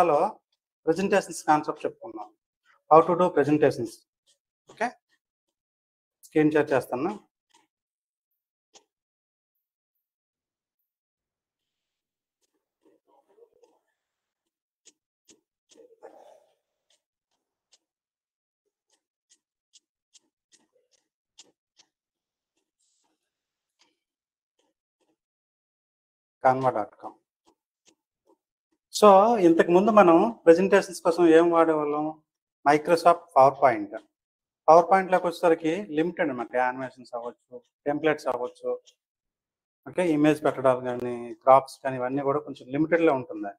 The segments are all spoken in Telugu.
లో ప్రెజెంటేషన్స్ కాన్సెప్ట్ చెప్పుకుందాం. How to do presentations. Okay, screen share చేస్తాను. canva.com. సో ఇంతకు ముందు మనం ప్రెజెంటేషన్స్ కోసం ఏం వాడేవాళ్ళం? Microsoft power point. పవర్ పాయింట్లోకి వచ్చేసరికి లిమిటెడ్ అనమాట. యానిమేషన్స్ అవ్వచ్చు, టెంప్లెట్స్ అవ్వచ్చు, ఓకే, ఇమేజ్ పెట్టడాలు కానీ, క్రాప్స్ కానీ, ఇవన్నీ కూడా కొంచెం లిమిటెడ్లో ఉంటుంది.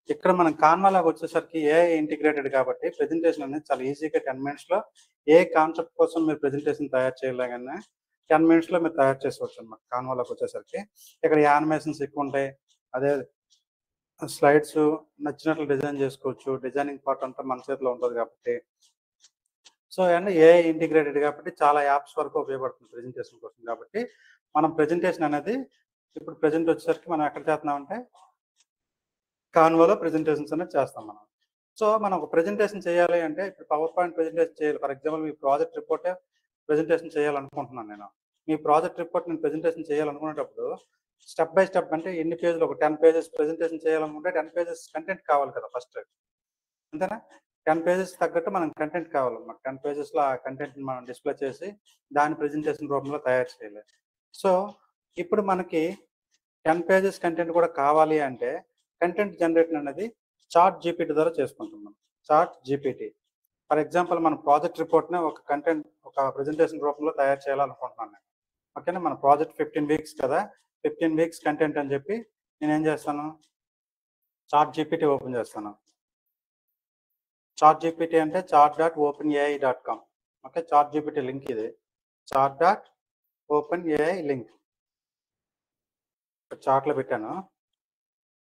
ఇక్కడ మనం కాన్వాలాగా వచ్చేసరికి ఏఐ ఇంటిగ్రేటెడ్ కాబట్టి ప్రెజెంటేషన్ అనేది చాలా ఈజీగా 10 minutesలో ఏ కాన్సెప్ట్ కోసం మీరు ప్రెజెంటేషన్ తయారు చేయలేగానే 10 minutesలో మీరు తయారు చేసుకోవచ్చు అనమాట. కాన్వాలోకి వచ్చేసరికి ఇక్కడ యానిమేషన్స్ ఎక్కువ ఉంటాయి. అదే స్లైడ్స్ నచ్చినట్లు డిజైన్ చేసుకోవచ్చు. డిజైనింగ్ పార్ట్ అంతా మన చేతిలో ఉంటుంది కాబట్టి. సో అండ్ ఏఐ ఇంటిగ్రేటెడ్ కాబట్టి చాలా యాప్స్ వరకు ఉపయోగపడుతుంది ప్రెజెంటేషన్ కోసం. కాబట్టి మనం ప్రెజెంటేషన్ అనేది ఇప్పుడు ప్రెజెంట్ వచ్చేసరికి మనం ఎక్కడ చేస్తున్నామంటే కాన్వాలో ప్రెజెంటేషన్స్ అనేది చేస్తాం మనం. సో మనం ఒక ప్రెజెంటేషన్ చేయాలి అంటే ఇప్పుడు పవర్ పాయింట్ ప్రెజెంటేషన్ చేయాలి. ఫర్ ఎగ్జాంపుల్ మీ ప్రాజెక్ట్ రిపోర్టే ప్రెజెంటేషన్ చేయాలనుకుంటున్నాను నేను. మీ ప్రాజెక్ట్ రిపోర్ట్ నేను ప్రెజెంటేషన్ చేయాలనుకునేటప్పుడు స్టెప్ బై స్టెప్ అంటే ఎన్ని పేజీలు, ఒక 10 pages ప్రెజెంటేషన్ చేయాలనుకుంటే 10 pages కంటెంట్ కావాలి కదా ఫస్ట్, అంతేనా? 10 pages తగ్గట్టు మనం కంటెంట్ కావాలి. మనకు 10 pagesలో ఆ కంటెంట్ని మనం డిస్ప్లే చేసి దాని ప్రెజెంటేషన్ రూపంలో తయారు చేయాలి. సో ఇప్పుడు మనకి 10 pages కంటెంట్ కూడా కావాలి అంటే కంటెంట్ జనరేషన్ అనేది చాట్ జీపీటీ ద్వారా చేసుకుంటున్నాం. చాట్ జీపీటీ ఫర్ ఎగ్జాంపుల్ మన ప్రాజెక్ట్ రిపోర్ట్ని ఒక కంటెంట్, ఒక ప్రెజెంటేషన్ రూపంలో తయారు చేయాలనుకుంటున్నాను నేను. ఓకేనా? మన ప్రాజెక్ట్ 15 weeks కదా, 15 weeks కంటెంట్ అని చెప్పి నేనేం చేస్తాను, చాట్ జీపీటీ ఓపెన్ చేస్తాను. చాట్ జీపీటీ అంటే chat.openai.com. Okay, chat GPT link ఇది. chat.openai లింక్ చాట్లో పెట్టాను,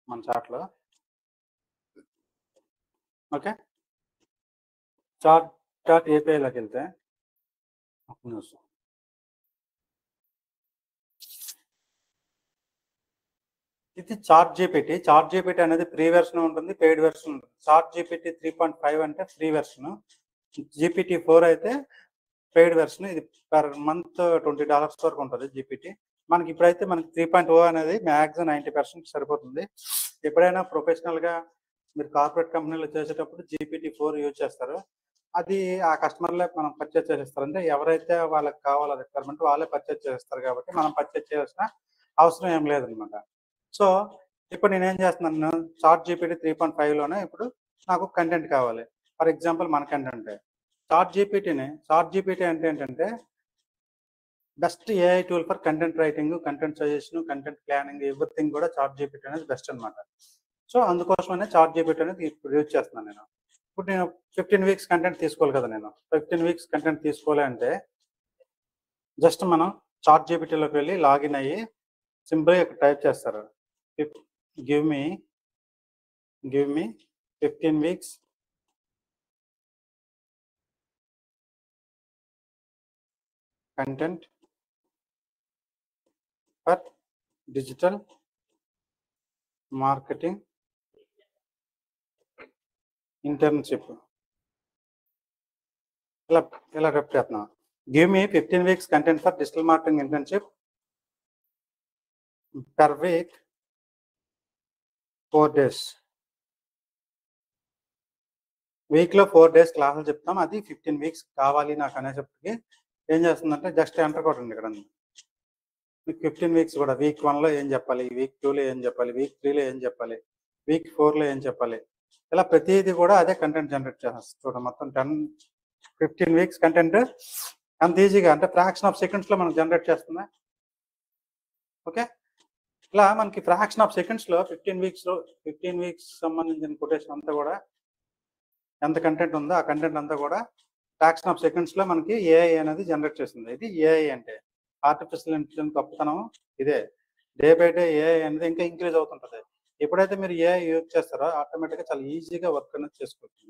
మన చాట్లో. ఓకే, chat.api-లోకి వెళ్తే ఒక నిమిషం. ఇది చాట్ జీపీటీ. చాట్ జీపీటీ అనేది ఫ్రీ వెర్షన్ ఉంటుంది, పెయిడ్ వెర్షన్ ఉంటుంది. చాట్ జీపీటీ 3.5 అంటే ఫ్రీ వెర్షన్, జీపీటీ 4 అయితే పెయిడ్ వెర్షన్. ఇది పర్ మంత్ $20 వరకు ఉంటుంది జీపీటీ. మనకి ఇప్పుడైతే మనకి 3.0 అనేది మ్యాక్సిమం 90% సరిపోతుంది. ఎప్పుడైనా ప్రొఫెషనల్గా మీరు కార్పొరేట్ కంపెనీలో చేసేటప్పుడు జీపీటీ 4 యూజ్ చేస్తారు. అది ఆ కస్టమర్లే మనం పర్చేజ్ చేసేస్తారు. అంటే ఎవరైతే వాళ్ళకి కావాలో రిక్వైర్మెంట్ వాళ్ళే పర్చేజ్ చేస్తారు కాబట్టి మనం పర్చేజ్ చేయాల్సిన అవసరం ఏం లేదనమాట. సో ఇప్పుడు నేనేం చేస్తున్నాను, చాట్ జీపీటీ 3.5లోనే ఇప్పుడు నాకు కంటెంట్ కావాలి. ఫర్ ఎగ్జాంపుల్ మన కంటెంట్ చాట్ జీపీటీ అంటే ఏంటంటే best AI tool for content writing, content suggestion, content planning, everything కూడా చాట్ జీపీటీ అనేది బెస్ట్ అనమాట. సో అందుకోసమనే చాట్ జీపీటీ అనేది ఇప్పుడు యూజ్ చేస్తున్నాను నేను. ఇప్పుడు నేను 15 weeks కంటెంట్ తీసుకోవాలి కదా, నేను 15 weeks కంటెంట్ తీసుకోవాలి అంటే జస్ట్ మనం చాట్ జీపీటీలోకి వెళ్ళి లాగిన్ అయ్యి సింపుల్గా ఇక్కడ టైప్ చేస్తారు, give me 15 weeks content for digital marketing internship. ఇలా టైప్ చేస్తున్నాం, give me 15 weeks content for digital marketing internship per week 4 days. వీక్లో 4 days క్లాసులు చెప్తాం. అది 15 weeks కావాలి నాకు అనేసరికి ఏం చేస్తుందంటే జస్ట్ ఎంటర్ కొట్టండి. ఇక్కడ మీకు 15 weeks కూడా వీక్ 1లో ఏం చెప్పాలి, వీక్ 2లో ఏం చెప్పాలి, వీక్ 3లో ఏం చెప్పాలి, వీక్ 4లో ఏం చెప్పాలి, ఇలా ప్రతిదీ కూడా అదే కంటెంట్ జనరేట్ చేస్తుంది. చూడండి మొత్తం 15 weeks కంటెంట్ అంత ఈజీగా, అంటే ఫ్రాక్షన్ ఆఫ్ సెకండ్స్లో మనకు జనరేట్ చేస్తుందా. ఓకే, ఇలా మనకి ఫ్రాక్షన్ ఆఫ్ సెకండ్స్లో 15 weeks సంబంధించిన కొటేషన్ అంతా కూడా ఎంత కంటెంట్ ఉందో ఆ కంటెంట్ అంతా కూడా ఫ్రాక్షన్ ఆఫ్ సెకండ్స్లో మనకి ఏఐ అనేది జనరేట్ చేస్తుంది. ఇది ఏఐ అంటే ఆర్టిఫిషియల్ ఇంటెలిజెన్స్ గొప్పతనం ఇదే. డే బై డే ఏఐ అనేది ఇంకా ఇంక్రీజ్ అవుతుంటుంది. ఎప్పుడైతే మీరు ఏఐ యూజ్ చేస్తారో ఆటోమేటిక్గా చాలా ఈజీగా వర్క్ అనేది చేసుకోవచ్చు.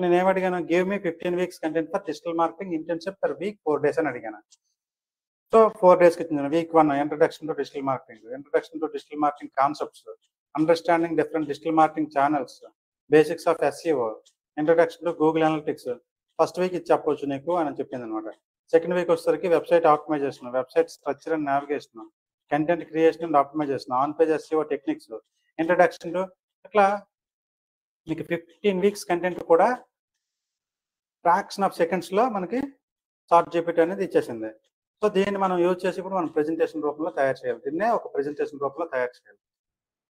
నేను ఏమడిగాను, give me 15 weeks content for digital marketing internship per week 4 days అని అడిగాను. సో 4 daysకి ఇచ్చింది. Week 1 introduction to digital marketing concepts, understanding different digital marketing channels, basics of SEO, introduction to Google analytics. First week ఇది చెప్పొచ్చు నీకు అని చెప్పింది అనమాట. సెకండ్ వీక్ వచ్చేసరికి website optimization, website structure and navigation, content creation and optimization, on page SEO techniques, introduction to, ఇట్లా మీకు 15 వీక్స్ కంటెంట్ కూడా ఫ్రాక్షన్ ఆఫ్ సెకండ్స్లో మనకి చాట్ జీపీటీ అనేది ఇచ్చేసింది. సో దీన్ని మనం యూజ్ చేసి ఇప్పుడు మనం ప్రెజెంటేషన్ రూపంలో తయారు చేయాలి. దీన్నే ఒక ప్రెజెంటేషన్ రూపంలో తయారు చేయాలి.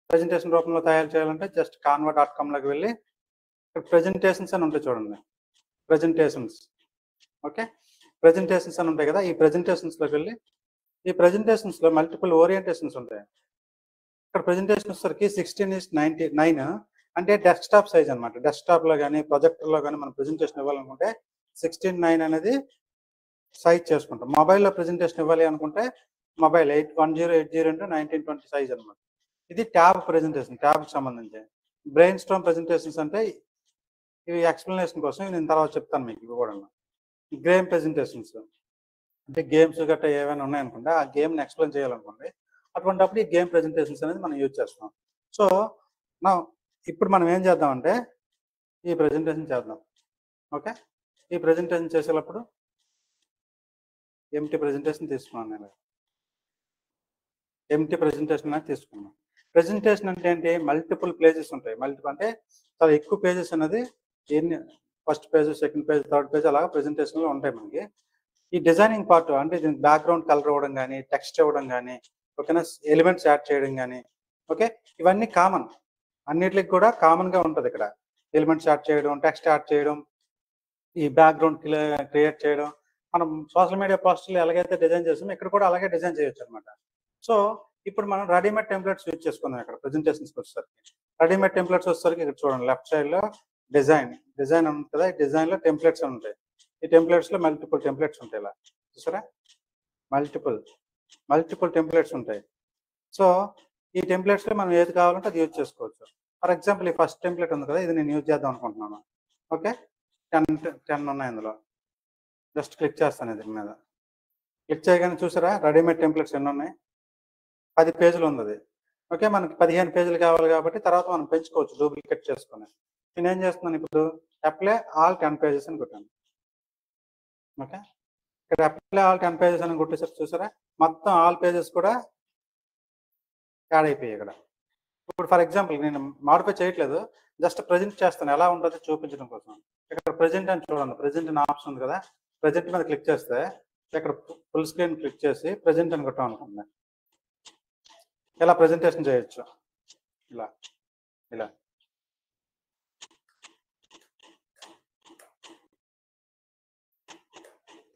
ప్రెజెంటేషన్ రూపంలో తయారు చేయాలంటే జస్ట్ canva.com వెళ్ళి ప్రెజెంటేషన్స్ అని ఉంటాయి చూడండి, ప్రెజెంటేషన్స్. ఓకే, ప్రెజెంటేషన్స్ అని ఉంటాయి కదా, ఈ ప్రెజెంటేషన్స్లోకి వెళ్ళి ఈ ప్రెజెంటేషన్స్లో మల్టిపుల్ ఓరియంటేషన్స్ ఉంటాయి. ఇక్కడ ప్రెజెంటేషన్ వచ్చేసరికి 16:9 అంటే డెస్క్టాప్ సైజ్ అనమాట. డెస్క్టాప్లో కానీ ప్రొజెక్టర్లో కానీ మనం ప్రెజెంటేషన్ ఇవ్వాలనుకుంటే 16:9 అనేది సైజ్ చేసుకుంటాం. మొబైల్లో ప్రెజెంటేషన్ ఇవ్వాలి అనుకుంటే మొబైల్ 1080x1920 సైజ్ అనమాట. ఇది ట్యాబ్ ప్రెజెంటేషన్, ట్యాబ్కి సంబంధించి. బ్రెయిన్ స్టార్మ్ ప్రెజెంటేషన్స్ అంటే ఇవి ఎక్స్ప్లెనేషన్ కోసం నేను తర్వాత చెప్తాను మీకు. ఇవి కూడా గేమ్ ప్రెజెంటేషన్స్ అంటే గేమ్స్ గట్రా ఏమైనా ఉన్నాయనుకోండి, ఆ గేమ్ని ఎక్స్ప్లెయిన్ చేయాలనుకోండి, అటువంటిప్పుడు ఈ గేమ్ ప్రెజెంటేషన్స్ అనేది మనం యూజ్ చేస్తాం. సో నా ఇప్పుడు మనం ఏం చేద్దామంటే ఈ ప్రెజెంటేషన్ చేద్దాం. ఓకే, ఈ ప్రెజెంటేషన్ చేసేటప్పుడు ఎంటీ ప్రెజెంటేషన్ తీసుకున్నాను నేను. ఎంటీ ప్రెజెంటేషన్ అనేది తీసుకున్నాను. ప్రెజెంటేషన్ అంటే ఏంటి, మల్టిపుల్ పేజెస్ ఉంటాయి. మల్టిపుల్ అంటే చాలా ఎక్కువ పేజెస్ అనేది ఎన్ని, first page, second page, third page అలాగా ప్రెజెంటేషన్లో ఉంటాయి మనకి. ఈ డిజైనింగ్ పార్ట్ అంటే దీనికి బ్యాక్గ్రౌండ్ కలర్ ఇవ్వడం కానీ, టెక్స్ట్ ఇవ్వడం కానీ, ఓకేనా, ఎలిమెంట్స్ యాడ్ చేయడం కానీ, ఓకే, ఇవన్నీ కామన్, అన్నిటికి కూడా కామన్గా ఉంటుంది. ఇక్కడ ఎలిమెంట్స్ యాడ్ చేయడం, టెక్స్ట్ యాడ్ చేయడం, ఈ బ్యాక్గ్రౌండ్ క్రియేట్ చేయడం, మనం సోషల్ మీడియా పోస్టులు ఎలాగైతే డిజైన్ చేస్తామో ఇక్కడ కూడా అలాగే డిజైన్ చేయొచ్చు అనమాట. సో ఇప్పుడు మనం రెడీమేడ్ టెంప్లెట్స్ యూజ్ చేసుకుందాం. ఇక్కడ ప్రెజెంటేషన్స్కి వచ్చేసరికి రెడీమేడ్ టెంప్లెట్స్ వచ్చేసరికి ఇక్కడ చూడండి, లెఫ్ట్ సైడ్లో డిజైన్ ఉంటుంది. ఈ డిజైన్లో టెంప్లెట్స్ అని ఉంటాయి. ఈ టెంప్లెట్స్లో మల్టిపుల్ టెంప్లెట్స్ ఉంటాయి. ఇలా చూసారా, మల్టిపుల్ టెంప్లెట్స్ ఉంటాయి. సో ఈ టెంప్లెట్స్లో మనం ఏది కావాలంటే అది యూజ్ చేసుకోవచ్చు. ఫర్ ఎగ్జాంపుల్ ఈ ఫస్ట్ టెంప్లెట్ ఉంది కదా, ఇది నేను యూజ్ చేద్దాం అనుకుంటున్నాను. ఓకే, 10 ఉన్నాయి అందులో. జస్ట్ క్లిక్ చేస్తాను దీని మీద. క్లిక్ చేయగానే చూసారా రెడీమేడ్ టెంప్లెట్స్ ఎన్ని ఉన్నాయి, 10 పేజీలు ఉంది అది. ఓకే, మనకి 15 పేజీలు కావాలి కాబట్టి తర్వాత మనం పెంచుకోవచ్చు డూప్లికేట్ చేసుకుని. నేను ఏం చేస్తున్నాను ఇప్పుడు, అప్లై ఆల్ 10 పేజెస్ అని కొట్టాను. ఓకే, ఇక్కడ అప్లై ఆల్ 10 పేజెస్ అని కొట్టేసరికి చూసారా మొత్తం ఆల్ పేజెస్ కూడా యాడ్ అయిపోయాయి ఇక్కడ. ఇప్పుడు ఫర్ ఎగ్జాంపుల్ నేను మాడిఫై చేయట్లేదు, జస్ట్ ప్రజెంట్ చేస్తాను ఎలా ఉంటుందో చూపించడం కోసం. ఇక్కడ ప్రజెంట్ అని చూడండి, ప్రజెంట్ అని ఆప్షన్ ఉంది కదా, ప్రజెంట్ మీద క్లిక్ చేస్తే ఇక్కడ ఫుల్ స్క్రీన్ క్లిక్ చేసి ప్రజెంట్ అని కొట్టాం అనుకోండి, ఇలా ప్రజెంటేషన్ చేయొచ్చు. ఇలా ఇలా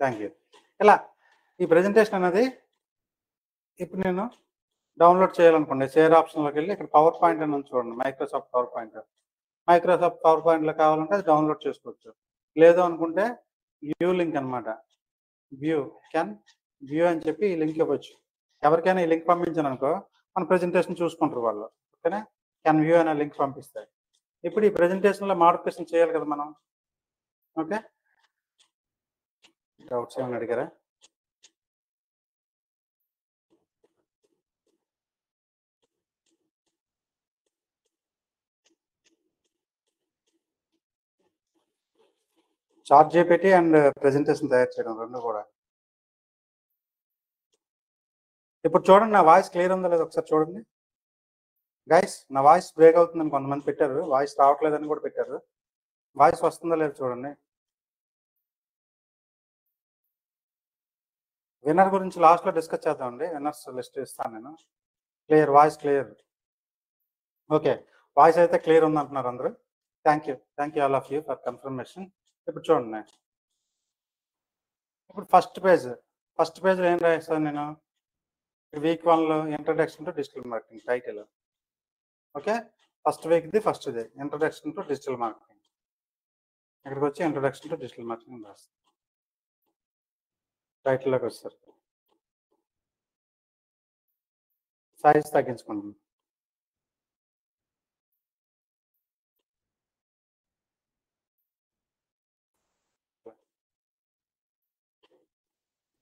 థ్యాంక్ యూ. ఇలా ఈ ప్రెజెంటేషన్ అనేది ఇప్పుడు నేను డౌన్లోడ్ చేయాలనుకోండి, షేర్ ఆప్షన్లోకి వెళ్ళి ఇక్కడ పవర్ పాయింట్ అని చూడండి, మైక్రోసాఫ్ట్ పవర్ పాయింట్లో కావాలంటే అది డౌన్లోడ్ చేసుకోవచ్చు. లేదు అనుకుంటే వ్యూ లింక్ అనమాట, వ్యూ అని చెప్పి ఈ లింక్ ఇవ్వచ్చు. ఎవరికైనా ఈ లింక్ పంపించాను అనుకో మన ప్రెజెంటేషన్ చూసుకుంటారు వాళ్ళు. ఓకేనా, క్యాన్ వ్యూ అనే లింక్ పంపిస్తాయి. ఇప్పుడు ఈ ప్రెజెంటేషన్లో మాడిఫికేషన్ చేయాలి కదా మనం. ఓకే, డౌట్స్ ఏమైనా అడిగారా? చాట్ జీపీటీ అండ్ ప్రెజెంటేషన్ తయారు చేయడం రెండు కూడా. ఇప్పుడు చూడండి నా వాయిస్ క్లియర్ ఉందో లేదో ఒకసారి చూడండి గైస్. నా వాయిస్ బ్రేక్ అవుతుందని కొంతమంది పెట్టారు, వాయిస్ రావట్లేదని కూడా పెట్టారు. వాయిస్ వస్తుందో లేదో చూడండి. విన్నర్ గురించి లాస్ట్లో డిస్కస్ చేద్దామండి, విన్నర్స్ లిస్ట్ ఇస్తాను నేను. Clear, voice clear. Okay, voice అయితే క్లియర్ ఉంది అంటున్నారు అందరూ. Thank you all of you for confirmation. ఇప్పుడు చూడండి, ఇప్పుడు ఫస్ట్ పేజ్ ఏం రాస్తాను నేను, వీక్ 1లో introduction to digital marketing title. Okay, first వీక్ది ఫస్ట్ది ఇంట్రడక్షన్ టు డిజిటల్ మార్కెటింగ్. ఇక్కడికి వచ్చి ఇంట్రడక్షన్ టు డిజిటల్ మార్కెటింగ్ రాస్తాను. టైటిల్లోకి వస్తారు, సైజ్ తగ్గించుకుంటాను.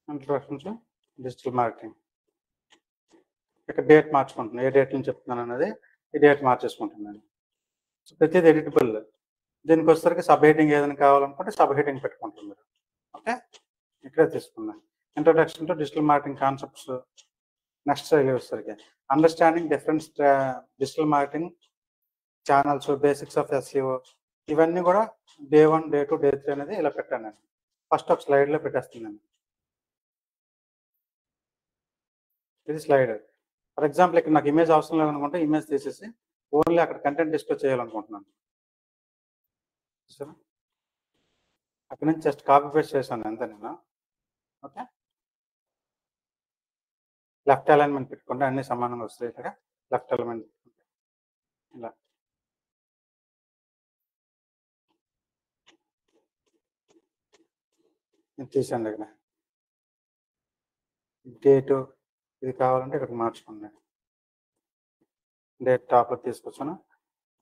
Introduction to digital marketing. ఇక్కడ డేట్ మార్చుకుంటున్నాను, ఏ డేట్ నుంచి చెప్తున్నాను అనేది ఈ డేట్ మార్చేసుకుంటున్నాను. ప్రతిది ఎడిటబుల్. దీనికి వచ్చేసరికి సబ్ హెడ్డింగ్ ఏదైనా కావాలనుకుంటే సబ్ హెడ్డింగ్ పెట్టుకుంటారు మీరు. ఓకే, ఇక్కడే తీసుకున్నా. Introduction to digital marketing concepts. Next slide వచ్చేసరికి understanding different digital marketing channels, basics of SEO. ఇవన్నీ కూడా డే 1, డే 2, డే 3 అనేది ఇలా పెట్టాను నేను. ఫస్ట్ ఒక స్లైడ్లో పెట్టేస్తున్నాను. ఇది స్లైడ్. ఫర్ ఎగ్జాంపుల్ ఇక్కడ నాకు ఇమేజ్ అవసరం లేదనుకుంటే ఇమేజ్ తీసేసి ఓన్లీ అక్కడ కంటెంట్ డిస్ప్లే చేయాలనుకుంటున్నాను. చూసారా, అక్కడ నుంచి జస్ట్ కాపీ పేస్ట్ చేశాను అంతే నేను. ఓకే, లెఫ్ట్ అలైన్మెంట్ పెట్టుకుంటే అన్ని సమానంగా వస్తాయి. ఇక్కడ లెఫ్ట్ అలైన్మెంట్ ఇలా తీసాను. దగ్గర డేటు ఇది కావాలంటే ఇక్కడ మార్చుకోండి. డేట్ టాప్లో తీసుకొచ్చాను.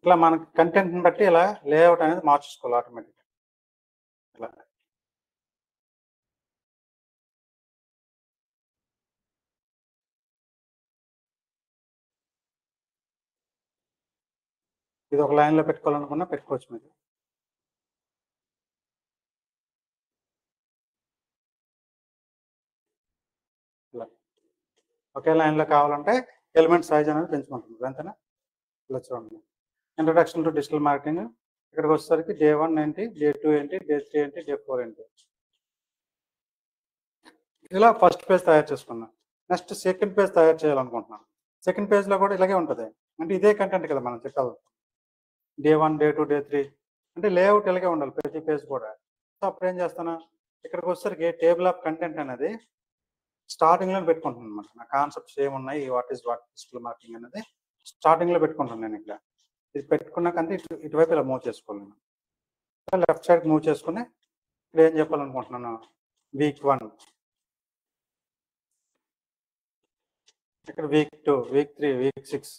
ఇట్లా మనకి కంటెంట్ని బట్టి ఇలా లేఅవుట్ అనేది మార్చేసుకోవాలి ఆటోమేటిక్గా. ఇలా ఇది ఒక లైన్లో పెట్టుకోవాలనుకున్నా పెట్టుకోవచ్చు మీరు. ఇలా ఒకే లైన్లో కావాలంటే ఎలిమెంట్ సైజ్ అనేది పెంచుకుంటుంది అంతేనా. ఇలా చూడండి. Introduction to digital marketing. ఇక్కడికి వచ్చేసరికి డే 1 ఏంటి, డే 2 ఏంటి, డే 3 ఏంటి, డే 4 ఏంటి. ఇలా ఫస్ట్ పేజ్ తయారు చేసుకున్నాను. నెక్స్ట్ సెకండ్ పేజ్ తయారు చేయాలనుకుంటున్నాను. సెకండ్ పేజ్లో కూడా ఇలాగే ఉంటుంది. అంటే ఇదే కంటెంట్ కదా మనం చెప్పాలి. డే 1, డే 2, డే 3 అంటే లేఅవుట్ ఇలాగే ఉండాలి ప్రతి పేజ్ కూడా. సో అప్పుడు ఏం చేస్తాను, ఇక్కడికి వచ్చేసరికి టేబుల్ ఆఫ్ కంటెంట్ అనేది స్టార్టింగ్లో పెట్టుకుంటున్నాను అనమాట. నా కాన్సెప్ట్స్ ఏమున్నాయి, వాట్ డిజిటల్ మార్కెటింగ్ అనేది స్టార్టింగ్లో పెట్టుకుంటాను నేను. ఇక్కడ ఇది పెట్టుకున్నాకంటే ఇటువైపు ఇలా మూవ్ చేసుకోవాలి నేను. లెఫ్ట్ సైడ్ మూవ్ చేసుకుని ఇక్కడ ఏం చెప్పాలనుకుంటున్నాను, వీక్ 1, ఇక్కడ వీక్ 2, వీక్ 3, వీక్ 6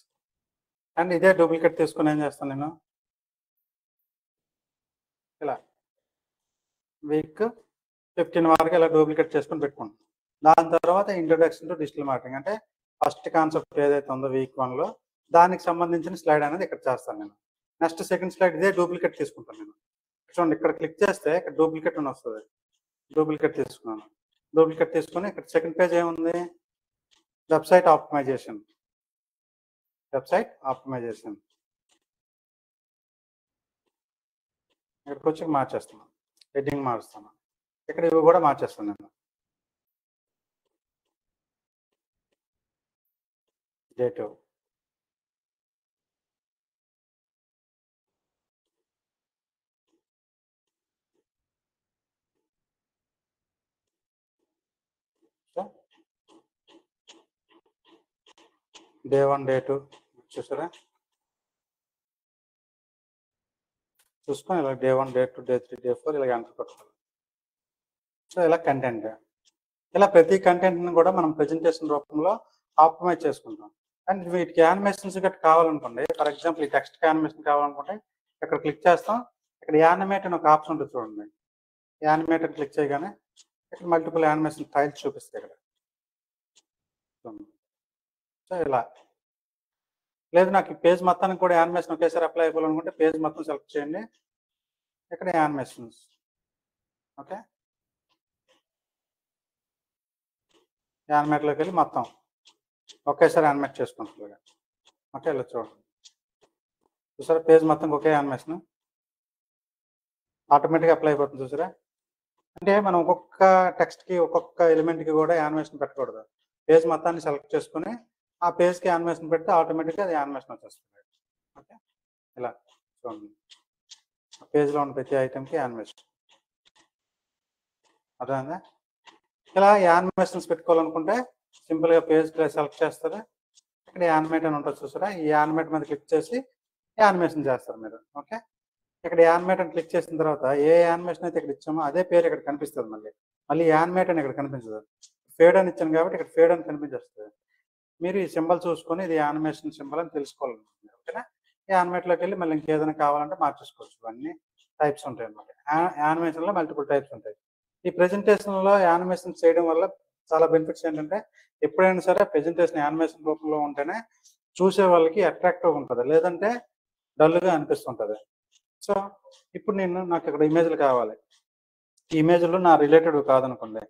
అండ్ ఇదే డూప్లికేట్ తీసుకుని ఏం చేస్తాను నేను, ఇలా వీక్ 15 వరకు ఇలా డూప్లికేట్ చేసుకుని పెట్టుకుంటాను. దాని తర్వాత ఇంట్రొడక్షన్ టు డిజిటల్ మార్కెటింగ్ అంటే ఫస్ట్ కాన్సెప్ట్ ఏదైతే ఉందో వీక్ 1లో దానికి సంబంధించిన స్లైడ్ అనేది ఇక్కడ చేస్తాను నేను. నెక్స్ట్ సెకండ్ స్లైడ్ ఇదే డూప్లికేట్ తీసుకుంటాను నేను. చూడండి, ఇక్కడ క్లిక్ చేస్తే ఇక్కడ డూప్లికేట్ అని వస్తుంది. డూప్లికేట్ తీసుకున్నాను. డూప్లికేట్ తీసుకుని ఇక్కడ సెకండ్ పేజ్ ఏముంది, వెబ్సైట్ ఆప్టిమైజేషన్. వెబ్సైట్ ఆప్టిమైజేషన్ ఇక్కడికి వచ్చి మార్చేస్తున్నాను. హెడ్డింగ్ మారుస్తాను. ఇక్కడ ఇవి కూడా మార్చేస్తాను నేను. డేట్ డే 1, డే 2 చూసారా, చూసుకొని ఇలా డే 1, డే 2, డే 3, డే 4 ఇలా ఎంటర్ కొట్టుకోవాలి. సో ఇలా కంటెంట్, ఇలా ప్రతి కంటెంట్ని కూడా మనం ప్రెజెంటేషన్ రూపంలో ఆప్టిమైజ్ చేసుకుంటాం. అండ్ వీటికి యానిమేషన్స్ గట్రా కావాలనుకోండి, ఫర్ ఎగ్జాంపుల్ ఈ టెక్స్ట్ యానిమేషన్ కావాలనుకుంటే ఇక్కడ క్లిక్ చేస్తాం. ఇక్కడ యానిమేట్ అని ఒక ఆప్షన్ ఉంటుంది చూడండి. యానిమేట్ అని క్లిక్ చేయగానే ఇక్కడ మల్టిపుల్ యానిమేషన్ టైల్స్ చూపిస్తాయి ఇక్కడ. సో ఇలా లేదు నాకు ఈ పేజ్ మొత్తానికి కూడా యానిమేషన్ ఒకేసారి అప్లై అయిపోవాలనుకుంటే పేజ్ మొత్తం సెలెక్ట్ చేయండి. ఇక్కడ యానిమేషన్స్. ఓకే, యానిమేట్లోకి వెళ్ళి మొత్తం ఒకేసారి యానిమేట్ చేసుకుంటారు. ఓకే, ఇలా చూడండి. చూసారా, పేజ్ మొత్తం ఒకే యానిమేషన్ ఆటోమేటిక్గా అప్లై అయిపోతుంది. చూసారా, అంటే మనం ఒక్కొక్క టెక్స్ట్కి ఒక్కొక్క ఎలిమెంట్కి కూడా యానిమేషన్ పెట్టకూడదు. పేజ్ మొత్తాన్ని సెలెక్ట్ చేసుకుని ఆ పేజ్కి యానిమేషన్ పెడితే ఆటోమేటిక్గా అది యానిమేషన్ వచ్చేస్తుంది. ఓకే, ఇలా చూడండి, పేజ్లో ఉన్న ప్రతి ఐటెంకి యానిమేషన్. అర్థమైందా? ఇలా యానిమేషన్స్ పెట్టుకోవాలనుకుంటే సింపుల్గా పేజ్ సెలెక్ట్ చేస్తారు. ఇక్కడ యానిమేట్ అని ఉంటుంది చూసారా, ఈ యానిమేట్ మీద క్లిక్ చేసి యానిమేషన్ చేస్తారు మీరు. ఓకే, ఇక్కడ యానిమేట్ అని క్లిక్ చేసిన తర్వాత ఏ యానిమేషన్ అయితే ఇక్కడ ఇచ్చామో అదే పేరు ఇక్కడ కనిపిస్తుంది. మళ్ళీ యానిమేట్ అని ఇక్కడ కనిపించదు. ఫేడ్ అని ఇచ్చాను కాబట్టి ఇక్కడ ఫేడ్ అని కనిపించేస్తుంది. మీరు ఈ సింబల్ చూసుకొని ఇది యానిమేషన్ సింబల్ అని తెలుసుకోవాలనుకుంటున్నారు. ఓకేనా, ఈ యానిమేట్లోకి వెళ్ళి మళ్ళీ ఇంకేదైనా కావాలంటే మార్చేసుకోవచ్చు. ఇవన్నీ టైప్స్ ఉంటాయి అన్నమాట. యానిమేషన్లో మల్టిపుల్ టైప్స్ ఉంటాయి. ఈ ప్రెజెంటేషన్లో యానిమేషన్ చేయడం వల్ల చాలా బెనిఫిట్స్ ఏంటంటే ఎప్పుడైనా సరే ప్రెజెంటేషన్ యానిమేషన్ రూపంలో ఉంటేనే చూసే వాళ్ళకి అట్రాక్టివ్ ఉంటుంది. లేదంటే డల్గా అనిపిస్తుంటుంది. సో ఇప్పుడు నాకు ఇక్కడ ఇమేజ్లు కావాలి. ఈ ఇమేజ్లు నా రిలేటెడ్ కాదనుకోండి,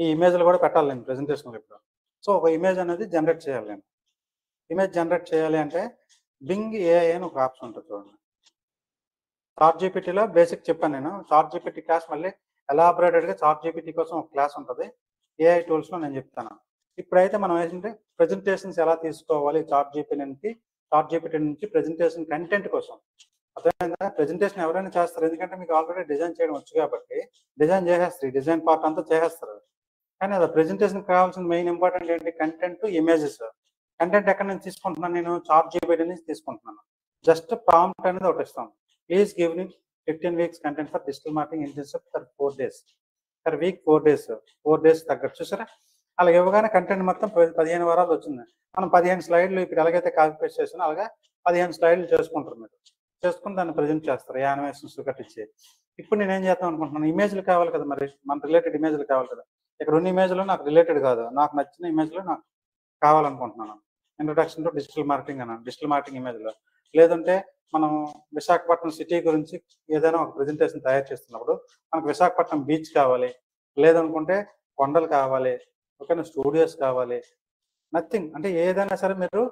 ఈ ఇమేజ్లు కూడా పెట్టాలి నేను ప్రెజెంటేషన్లో ఇప్పుడు. సో ఒక ఇమేజ్ అనేది జనరేట్ చేయాలి నేను. ఇమేజ్ జనరేట్ చేయాలి అంటే బింగ్ ఏఐ అని ఒక ఆప్షన్ ఉంటుంది చూడండి. చాట్ జీపీటీలో బేసిక్ చెప్పాను నేను. చాట్ జీపీటీ క్లాస్ మళ్ళీ ఎలాబరేటెడ్గా చాట్ జీపీటీ కోసం ఒక క్లాస్ ఉంటుంది. ఏఐ టూల్స్లో నేను చెప్తాను. ఇప్పుడైతే మనం ఏంటంటే ప్రెజెంటేషన్స్ ఎలా తీసుకోవాలి చాట్ జీపీటీ నుంచి ప్రెజెంటేషన్ కంటెంట్ కోసం. అర్థమైందా? ప్రెజెంటేషన్ ఎవరైనా చేస్తారు, ఎందుకంటే మీకు ఆల్రెడీ డిజైన్ చేయడం వచ్చు కాబట్టి డిజైన్ చేసేస్తారు, డిజైన్ పార్ట్ అంతా చేసేస్తారు. కానీ అది ప్రెజెంటేషన్ కావాల్సిన మెయిన్ ఇంపార్టెంట్ ఏంటి? Content, images. కంటెంట్ ఎక్కడి నుంచి తీసుకుంటున్నాను నేను? చాట్ జీపీటీ నుంచి తీసుకుంటున్నాను. జస్ట్ ప్రాంప్ట్ అనేది ఒకటి ఇస్తాను. Please give me 15 weeks content for digital marketing intensive for 4 days. For week 4 days. 4 days తగ్గట్టు చూసారా? అలా ఇవ్వగానే కంటెంట్ మొత్తం 15 వారాలు వచ్చింది. మనం 15 స్లైడ్లు ఇప్పుడు ఎలాగైతే కాపీ పేస్ట్ చేసానో అలాగా 15 స్లైడ్లు చేసుకుంటారు మీరు. చేసుకుని దాన్ని ప్రజెంట్ చేస్తారు యానిమేషన్స్ కట్టించి. ఇప్పుడు నేను ఏం చేద్దాం అనుకుంటున్నాను, ఇమేజ్లు కావాలి కదా, మరి మన రిలేటెడ్ ఇమేజ్లు కావాలి కదా. ఇక్కడ ఉన్న ఇమేజ్లు నాకు రిలేటెడ్ కాదు, నాకు నచ్చిన ఇమేజ్లు నాకు కావాలనుకుంటున్నాను. ఇంట్రొడక్షన్ టు డిజిటల్ మార్కెటింగ్ అన్నాను, డిజిటల్ మార్కెటింగ్ ఇమేజ్లో. లేదంటే మనం విశాఖపట్నం సిటీ గురించి ఏదైనా ఒక ప్రెజెంటేషన్ తయారు చేస్తున్నప్పుడు మనకు విశాఖపట్నం బీచ్ కావాలి, లేదనుకుంటే కొండలు కావాలి, ఓకేనా, స్టూడియోస్ కావాలి, నథింగ్ అంటే ఏదైనా సరే మీరు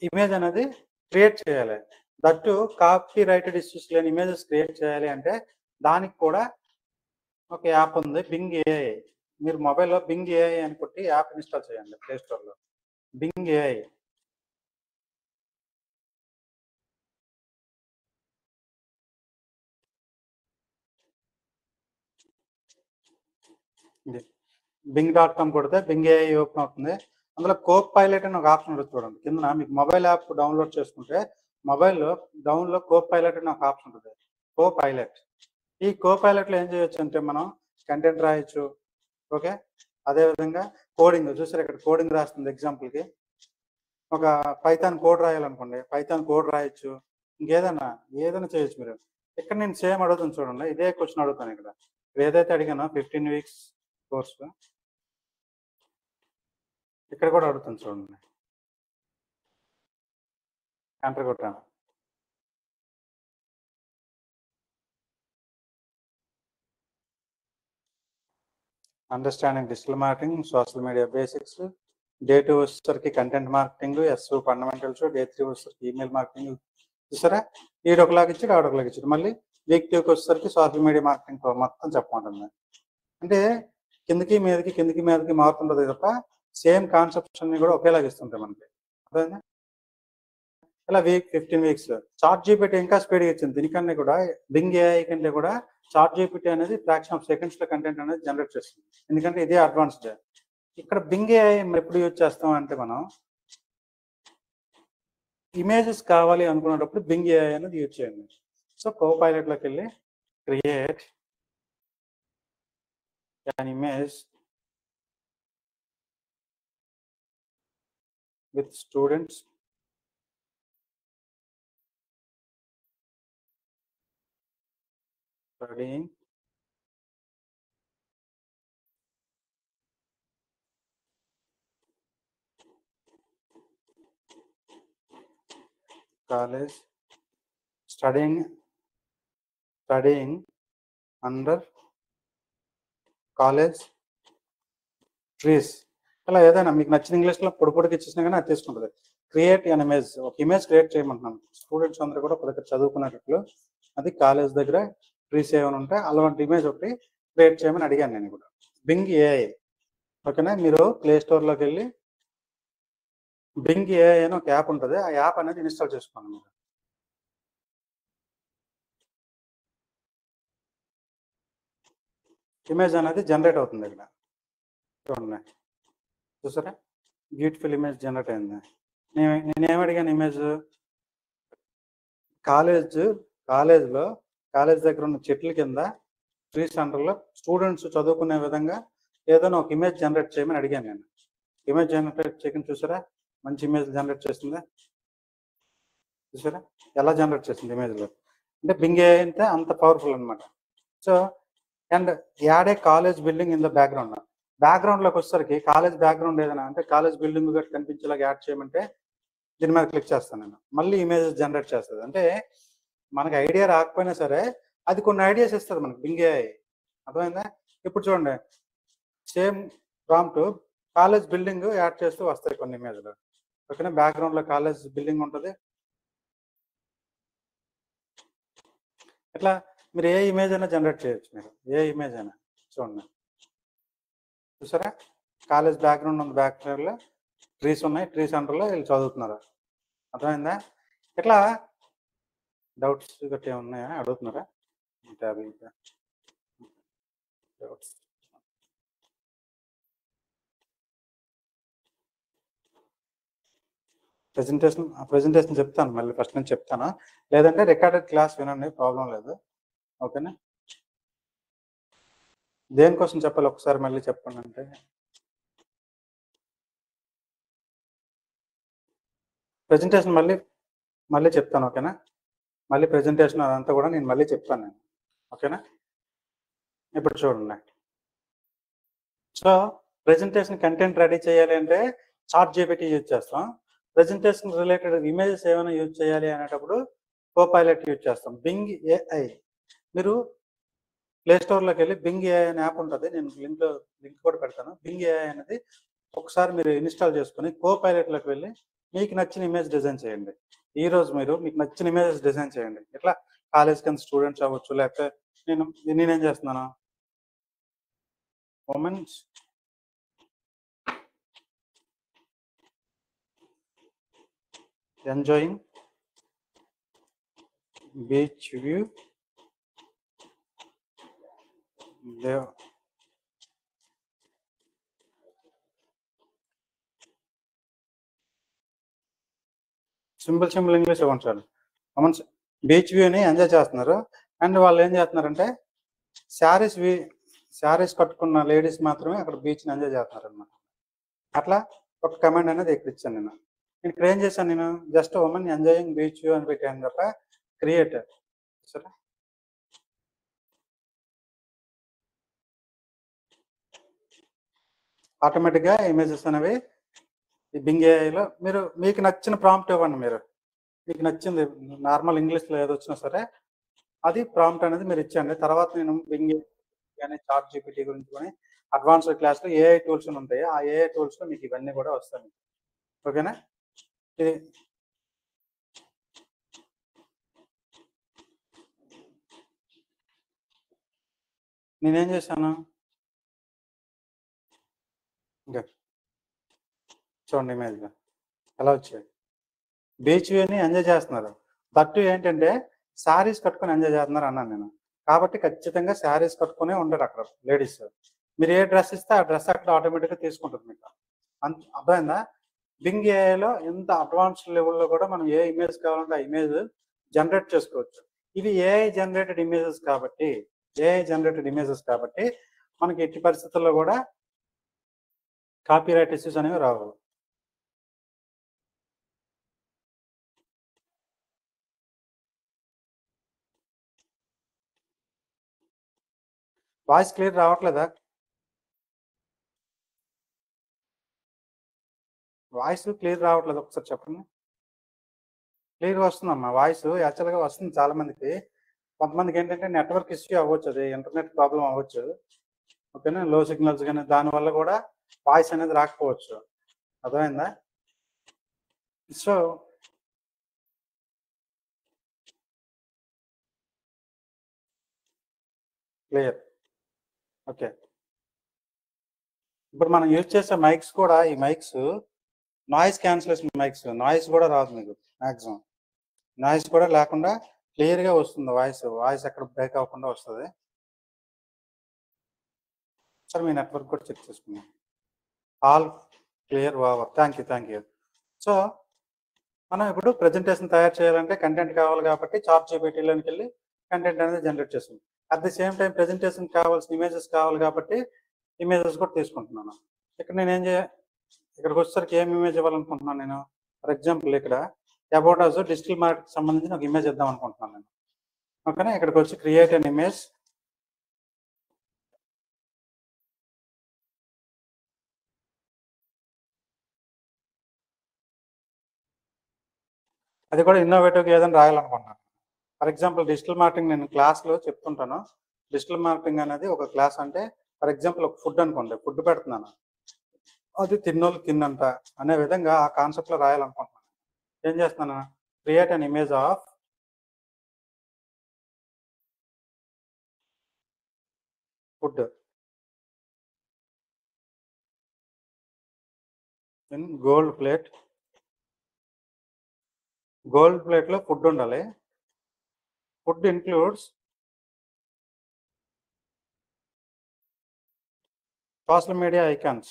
ఇమేజ్ అనేది క్రియేట్ చేయాలి. దట్టు కాపీ రైటెడ్ ఇష్యూస్ లేని ఇమేజెస్ క్రియేట్ చేయాలి అంటే దానికి కూడా ఒక యాప్ ఉంది, బింగ్ ఏఐ. మీరు మొబైల్లో బింగ్ ఏఐ అని కొట్టి యాప్ ఇన్స్టాల్ చేయండి ప్లే స్టోర్లో. Bing AI. bing.com కొడితే బింగ్ ఏఐ ఓపెన్ అవుతుంది. అందులో కోప్ పైలట్ అని ఒక ఆప్షన్ ఉంటుంది చూడండి. కింద మీకు మొబైల్ యాప్ డౌన్లోడ్ చేసుకుంటే మొబైల్లో డౌన్లో కోప్ పైలట్ అని ఒక ఆప్షన్ ఉంటుంది, కో పైలట్. ఈ కో పైలట్లో ఏం చేయొచ్చు అంటే మనం కంటెంట్ రాయొచ్చు, ఓకే. అదేవిధంగా కోడింగ్ చూసారు, ఇక్కడ కోడింగ్ రాస్తుంది. ఎగ్జాంపుల్కి ఒక పైథాన్ కోడ్ రాయాలనుకోండి, పైథాన్ కోడ్ రాయొచ్చు, ఏదైనా చేయొచ్చు మీరు. ఇక్కడ నేను సేమ్ అడుగుతాను చూడండి, ఇదే క్వశ్చన్ అడుగుతాను. ఇక్కడ ఏదైతే అడిగానో 15 weeks కోర్సు ఇక్కడ కూడా అడుగుతాను చూడండి. ఎంటర్ కొట్టాను. Understanding digital marketing, social media basics. Day 2 వచ్చేసరికి content marketing, S2 fundamentals. Day 3 వచ్చేసరికి ఈమెయిల్ మార్కెటింగ్. చూసారా, ఈడు ఒకలాగా ఇచ్చాడు, ఆడు ఒకలాగా ఇచ్చాడు. మళ్ళీ వీక్ 2కి వచ్చేసరికి సోషల్ మీడియా మార్కెటింగ్ మొత్తం చెప్పమంటుంది. అంటే కిందకి మీదకి మారుతుంటుంది తప్ప సేమ్ కాన్సెప్ట్స్ అన్ని కూడా ఒకేలాగా ఇస్తుంటాయి మనకి. అర్థమైందా? ఇలా వీక్ 15 weeks. చాట్ జీపీటీ ఇంకా స్పీడ్గా ఇచ్చింది. దీనికన్నా కూడా బింగ్ ఏఐ కంటే కూడా చాట్ జీపీటీ అనేది ఫ్రాక్షన్ ఆఫ్ సెకండ్స్లో కంటెంట్ అనేది జనరేట్ చేస్తుంది, ఎందుకంటే ఇదే అడ్వాన్స్డ్. ఇక్కడ బింగ్ ఏఐ ఎప్పుడు యూజ్ చేస్తాం అంటే మనం ఇమేజెస్ కావాలి అనుకున్నప్పుడు బింగ్ ఏఐ అనేది యూజ్ చేయండి. సో కో పైలట్లోకి వెళ్ళి create an image with students studying college, studying under college trees. ఇలా ఏదైనా మీకు నచ్చిన ఇంగ్లీష్లో పొడికి ఇచ్చేసినా కానీ అది తీసుకుంటుంది. క్రియేట్ అన్ ఇమేజ్, ఒక ఇమేజ్ క్రియేట్ చేయమంటున్నాను. స్టూడెంట్స్ అందరూ కూడా ఒక దగ్గర చదువుకునేటట్లు అది కాలేజ్ దగ్గర ట్రీస్ ఏమైనా ఉంటే అలాంటి ఇమేజ్ ఒకటి క్రియేట్ చేయమని అడిగాను నేను కూడా. బింగ్ ఏఐ, ఓకేనా. మీరు ప్లే స్టోర్లోకి వెళ్ళి బింగ్ ఏఐ అని ఒక యాప్ ఉంటుంది, ఆ యాప్ అనేది ఇన్స్టాల్ చేసుకోండి మీరు. ఇమేజ్ అనేది జనరేట్ అవుతుంది ఇక్కడ చూడండి. చూసారా, బ్యూటిఫుల్ ఇమేజ్ జనరేట్ అయింది. నేనేం అడిగాను, ఇమేజ్ కాలేజ్ దగ్గర ఉన్న చెట్ల కింద ట్రీ సెంటర్లో స్టూడెంట్స్ చదువుకునే విధంగా ఏదైనా ఒక ఇమేజ్ జనరేట్ చేయమని అడిగాను నేను. ఇమేజ్ జనరేట్ చేయకుండా చూసారా, మంచి ఇమేజ్ జనరేట్ చేస్తుందా. చూసారా ఎలా జనరేట్ చేస్తుంది ఇమేజ్లో. అంటే బింగ్ ఏఐ అంటే అంత పవర్ఫుల్ అనమాట. So and add a college building in the బ్యాక్గ్రౌండ్లోకి వచ్చేసరికి కాలేజ్ బ్యాక్గ్రౌండ్ ఏదైనా అంటే కాలేజ్ బిల్డింగ్ కనిపించేలాగా యాడ్ చేయమంటే దీని మీద క్లిక్ చేస్తాను నేను, మళ్ళీ ఇమేజెస్ జనరేట్ చేస్తుంది. అంటే మనకి ఐడియా రాకపోయినా సరే అది కొన్ని ఐడియాస్ ఇస్తుంది మనకి బింగ్ ఏఐ. అర్థమైందా? ఇప్పుడు చూడండి, same prompt college building add చేస్తూ వస్తాయి కొన్ని ఇమేజ్లు. ఓకేనా, బ్యాక్గ్రౌండ్లో కాలేజ్ బిల్డింగ్ ఉంటుంది. ఇట్లా మీరు ఏ ఇమేజ్ అయినా జనరేట్ చేయొచ్చు, మీరు ఏ ఇమేజ్ అయినా. చూడండి, చూసారా, కాలేజ్ బ్యాక్గ్రౌండ్ ఉంది, బ్యాక్ సైడ్లో ట్రీస్ ఉన్నాయి, ట్రీస్ అండర్లో వీళ్ళు చదువుతున్నారు. అర్థమైందా? ఇట్లా డౌట్స్ గట్టి ఉన్నాయా అడుగుతున్నారా? డౌట్స్ ప్రెజెంటేషన్ చెప్తాను, మళ్ళీ ఫస్ట్ నుంచి చెప్తాను, లేదంటే రికార్డెడ్ క్లాస్ వినండి, ప్రాబ్లం లేదు. ఓకేనా, దేనికోసం చెప్పాలి ఒకసారి మళ్ళీ చెప్పండి. అంటే ప్రెజెంటేషన్ మళ్ళీ చెప్తాను. ఓకేనా, మళ్ళీ ప్రెజెంటేషన్ అదంతా కూడా నేను మళ్ళీ చెప్తాను నేను. ఓకేనా, ఇప్పుడు చూడండి. సో ప్రెజెంటేషన్ కంటెంట్ రెడీ చేయాలి అంటే చాట్ జీపీటీ యూజ్ చేస్తాం. ప్రెజెంటేషన్ రిలేటెడ్ ఇమేజెస్ ఏమైనా యూజ్ చేయాలి అనేటప్పుడు కోపైలట్ యూజ్ చేస్తాం. బింగ్ ఏఐ, మీరు ప్లే స్టోర్లోకి వెళ్ళి బింగ్ ఏఐ అనే యాప్ ఉంటుంది, నేను లింక్ కూడా పెడతాను. బింగ్ ఏఐ అనేది ఒకసారి మీరు ఇన్స్టాల్ చేసుకుని కోపైలట్లోకి వెళ్ళి మీకు నచ్చిన ఇమేజ్ డిజైన్ చేయండి. ఈరోజు మీరు మీకు నచ్చిన ఇమేజెస్ డిజైన్ చేయండి. ఇట్లా కాలేజ్ కింద స్టూడెంట్స్ అవ్వచ్చు, లేకపోతే నేనేం చేస్తున్నాను, women's enjoying beach view, simple English ఇవ్వండి సార్. ఉమెన్స్ బీచ్ వ్యూని ఎంజాయ్ చేస్తున్నారు. అండ్ వాళ్ళు ఏం చేస్తున్నారంటే శారీస్ కట్టుకున్న లేడీస్ మాత్రమే అక్కడ బీచ్ని ఎంజాయ్ చేస్తున్నారు అనమాట. అట్లా ఒక కమాండ్ అనేది ఇక్కడ ఇచ్చాను నేను. ఇక్కడ ఏం చేశాను, నేను just women enjoying beach view అని పెట్టాను తప్ప క్రియేట్ సరే. ఆటోమేటిక్గా ఇమేజెస్ అనేవి ఈ బింగ్ ఏఐలో మీకు నచ్చిన ప్రాంప్ట్ ఇవ్వండి. మీకు నచ్చింది నార్మల్ ఇంగ్లీష్లో ఏది వచ్చినా సరే అది ప్రాంప్ట్ అనేది మీరు ఇచ్చండి. తర్వాత నేను బింగ్ కానీ చాట్ జీపీటీ గురించి కానీ అడ్వాన్స్డ్ క్లాస్లో ఏఐ టూల్స్ ఉంటాయి, ఆ ఏఐ టూల్స్లో మీకు ఇవన్నీ కూడా వస్తాయి. ఓకేనా, ఇది నేనేం చేశాను, ఇంకా చూడండి ఇమేజ్గా ఎలా వచ్చాయి. బీచ్ వ్యూని ఎంజాయ్ చేస్తున్నారు, దట్టు ఏంటంటే శారీస్ కట్టుకొని ఎంజాయ్ చేస్తున్నారు అన్నాను నేను. కాబట్టి ఖచ్చితంగా శారీస్ కట్టుకునే ఉండరు అక్కడ లేడీస్. మీరు ఏ డ్రెస్ ఇస్తే ఆ డ్రెస్ అక్కడ ఆటోమేటిక్గా తీసుకుంటుంది మీకు. అర్థమైందా? బింగ్ ఏఐలో ఎంత అడ్వాన్స్డ్ లెవెల్లో కూడా మనం ఏ ఇమేజ్ కావాలంటే ఆ ఇమేజ్ జనరేట్ చేసుకోవచ్చు. ఇవి ఏఐ జనరేటెడ్ ఇమేజెస్ కాబట్టి మనకి ఎట్టి పరిస్థితుల్లో కూడా కాపీరైట్ ఇష్యూస్ అనేవి రావు. వాయిస్ క్లియర్ రావట్లేదా? వాయిస్ క్లియర్ రావట్లేదు, ఒకసారి చెప్పండి. క్లియర్ వస్తుందమ్మా, వాయిస్ యాక్చువల్గా వస్తుంది చాలా మందికి. కొంతమందికి ఏంటంటే నెట్వర్క్ ఇష్యూ అవ్వచ్చు, అది ఇంటర్నెట్ ప్రాబ్లం అవ్వచ్చు. ఓకేనా, లో సిగ్నల్స్ కానీ దానివల్ల కూడా వాయిస్ అనేది రాకపోవచ్చు. అర్థమైందా? So clear. ఓకే, ఇప్పుడు మనం యూజ్ చేసే మైక్స్ కూడా, ఈ mics noise cancellation mics, noise కూడా రాదు మీకు. మ్యాక్సిమం నాయిస్ కూడా లేకుండా క్లియర్గా వస్తుంది వాయిస్ ఎక్కడ బ్రేక్ అవ్వకుండా వస్తుంది. సార్ మీ నెట్వర్క్ కూడా చెక్ చేసుకున్నాం. All clear over, thank you. So మనం ఇప్పుడు ప్రెజెంటేషన్ తయారు చేయాలంటే కంటెంట్ కావాలి కాబట్టి చాట్ జీపీటీలోకి వెళ్ళి కంటెంట్ అనేది జనరేట్ చేస్తుంది. At the same time presentation కావాల్సిన ఇమేజెస్ కావాలి కాబట్టి ఇమేజెస్ కూడా తీసుకుంటున్నాను. ఇక్కడ ఇక్కడికి వచ్చేసరికి ఏం ఇమేజ్ ఇవ్వాలనుకుంటున్నాను నేను. ఫర్ ఎగ్జాంపుల్ ఇక్కడ అబౌట్ అస్ డిజిటల్ మార్కెట్ సంబంధించిన ఒక ఇమేజ్ ఇద్దాం అనుకుంటున్నాను నేను. ఓకేనా, ఇక్కడికి వచ్చి క్రియేట్ అన్ ఇమేజ్, అది కూడా ఇన్నోవేటివ్గా ఏదైనా రాయాలనుకుంటున్నాను. ఫర్ ఎగ్జాంపుల్ డిజిటల్ మార్కెటింగ్ నేను క్లాస్లో చెప్తుంటాను. డిజిటల్ మార్కెటింగ్ అనేది ఒక క్లాస్ అంటే ఫర్ ఎగ్జాంపుల్ ఒక ఫుడ్ అనుకోండి, ఫుడ్ పెడుతున్నాను, అది తిన్నోళ్ళు తిన్నంట అనే విధంగా ఆ కాన్సెప్ట్లో రాయాలనుకుంటున్నాను. ఏం చేస్తున్నాను, create an image of food in gold plate. Gold ప్లేట్లో ఫుడ్ ఉండాలి. Food includes social media icons.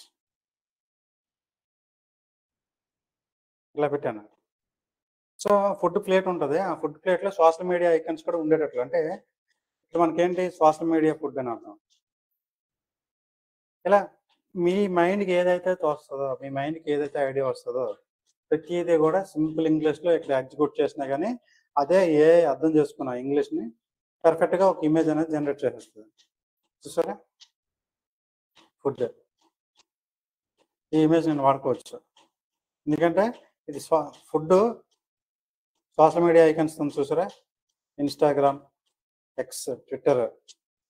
ఇలా పెట్టాను. సో ఫుడ్ ప్లేట్ ఉంటుంది, ఆ ఫుడ్ ప్లేట్లో సోషల్ మీడియా ఐకాన్స్ కూడా ఉండేటట్లు, అంటే ఇప్పుడు మనకేంటి సోషల్ మీడియా ఫుడ్ అని అర్థం. ఇలా మీ మైండ్కి ఏదైతే తోస్తుందో, మీ మైండ్కి ఏదైతే ఐడియా వస్తుందో ప్రతిదీ కూడా సింపుల్ ఇంగ్లీష్లో ఇక్కడ ఎగ్జిక్యూట్ చేసినా కానీ అదే ఏ అర్థం చేసుకున్న ఇంగ్లీష్ని పర్ఫెక్ట్గా ఒక ఇమేజ్ అనేది జనరేట్ చేసేస్తుంది. చూసారా, ఫుడ్ ఈ ఇమేజ్ నేను వాడుకోవచ్చు, ఎందుకంటే ఇది ఫుడ్ సోషల్ మీడియా ఐకాన్స్ చూసారా, Instagram, X, Twitter,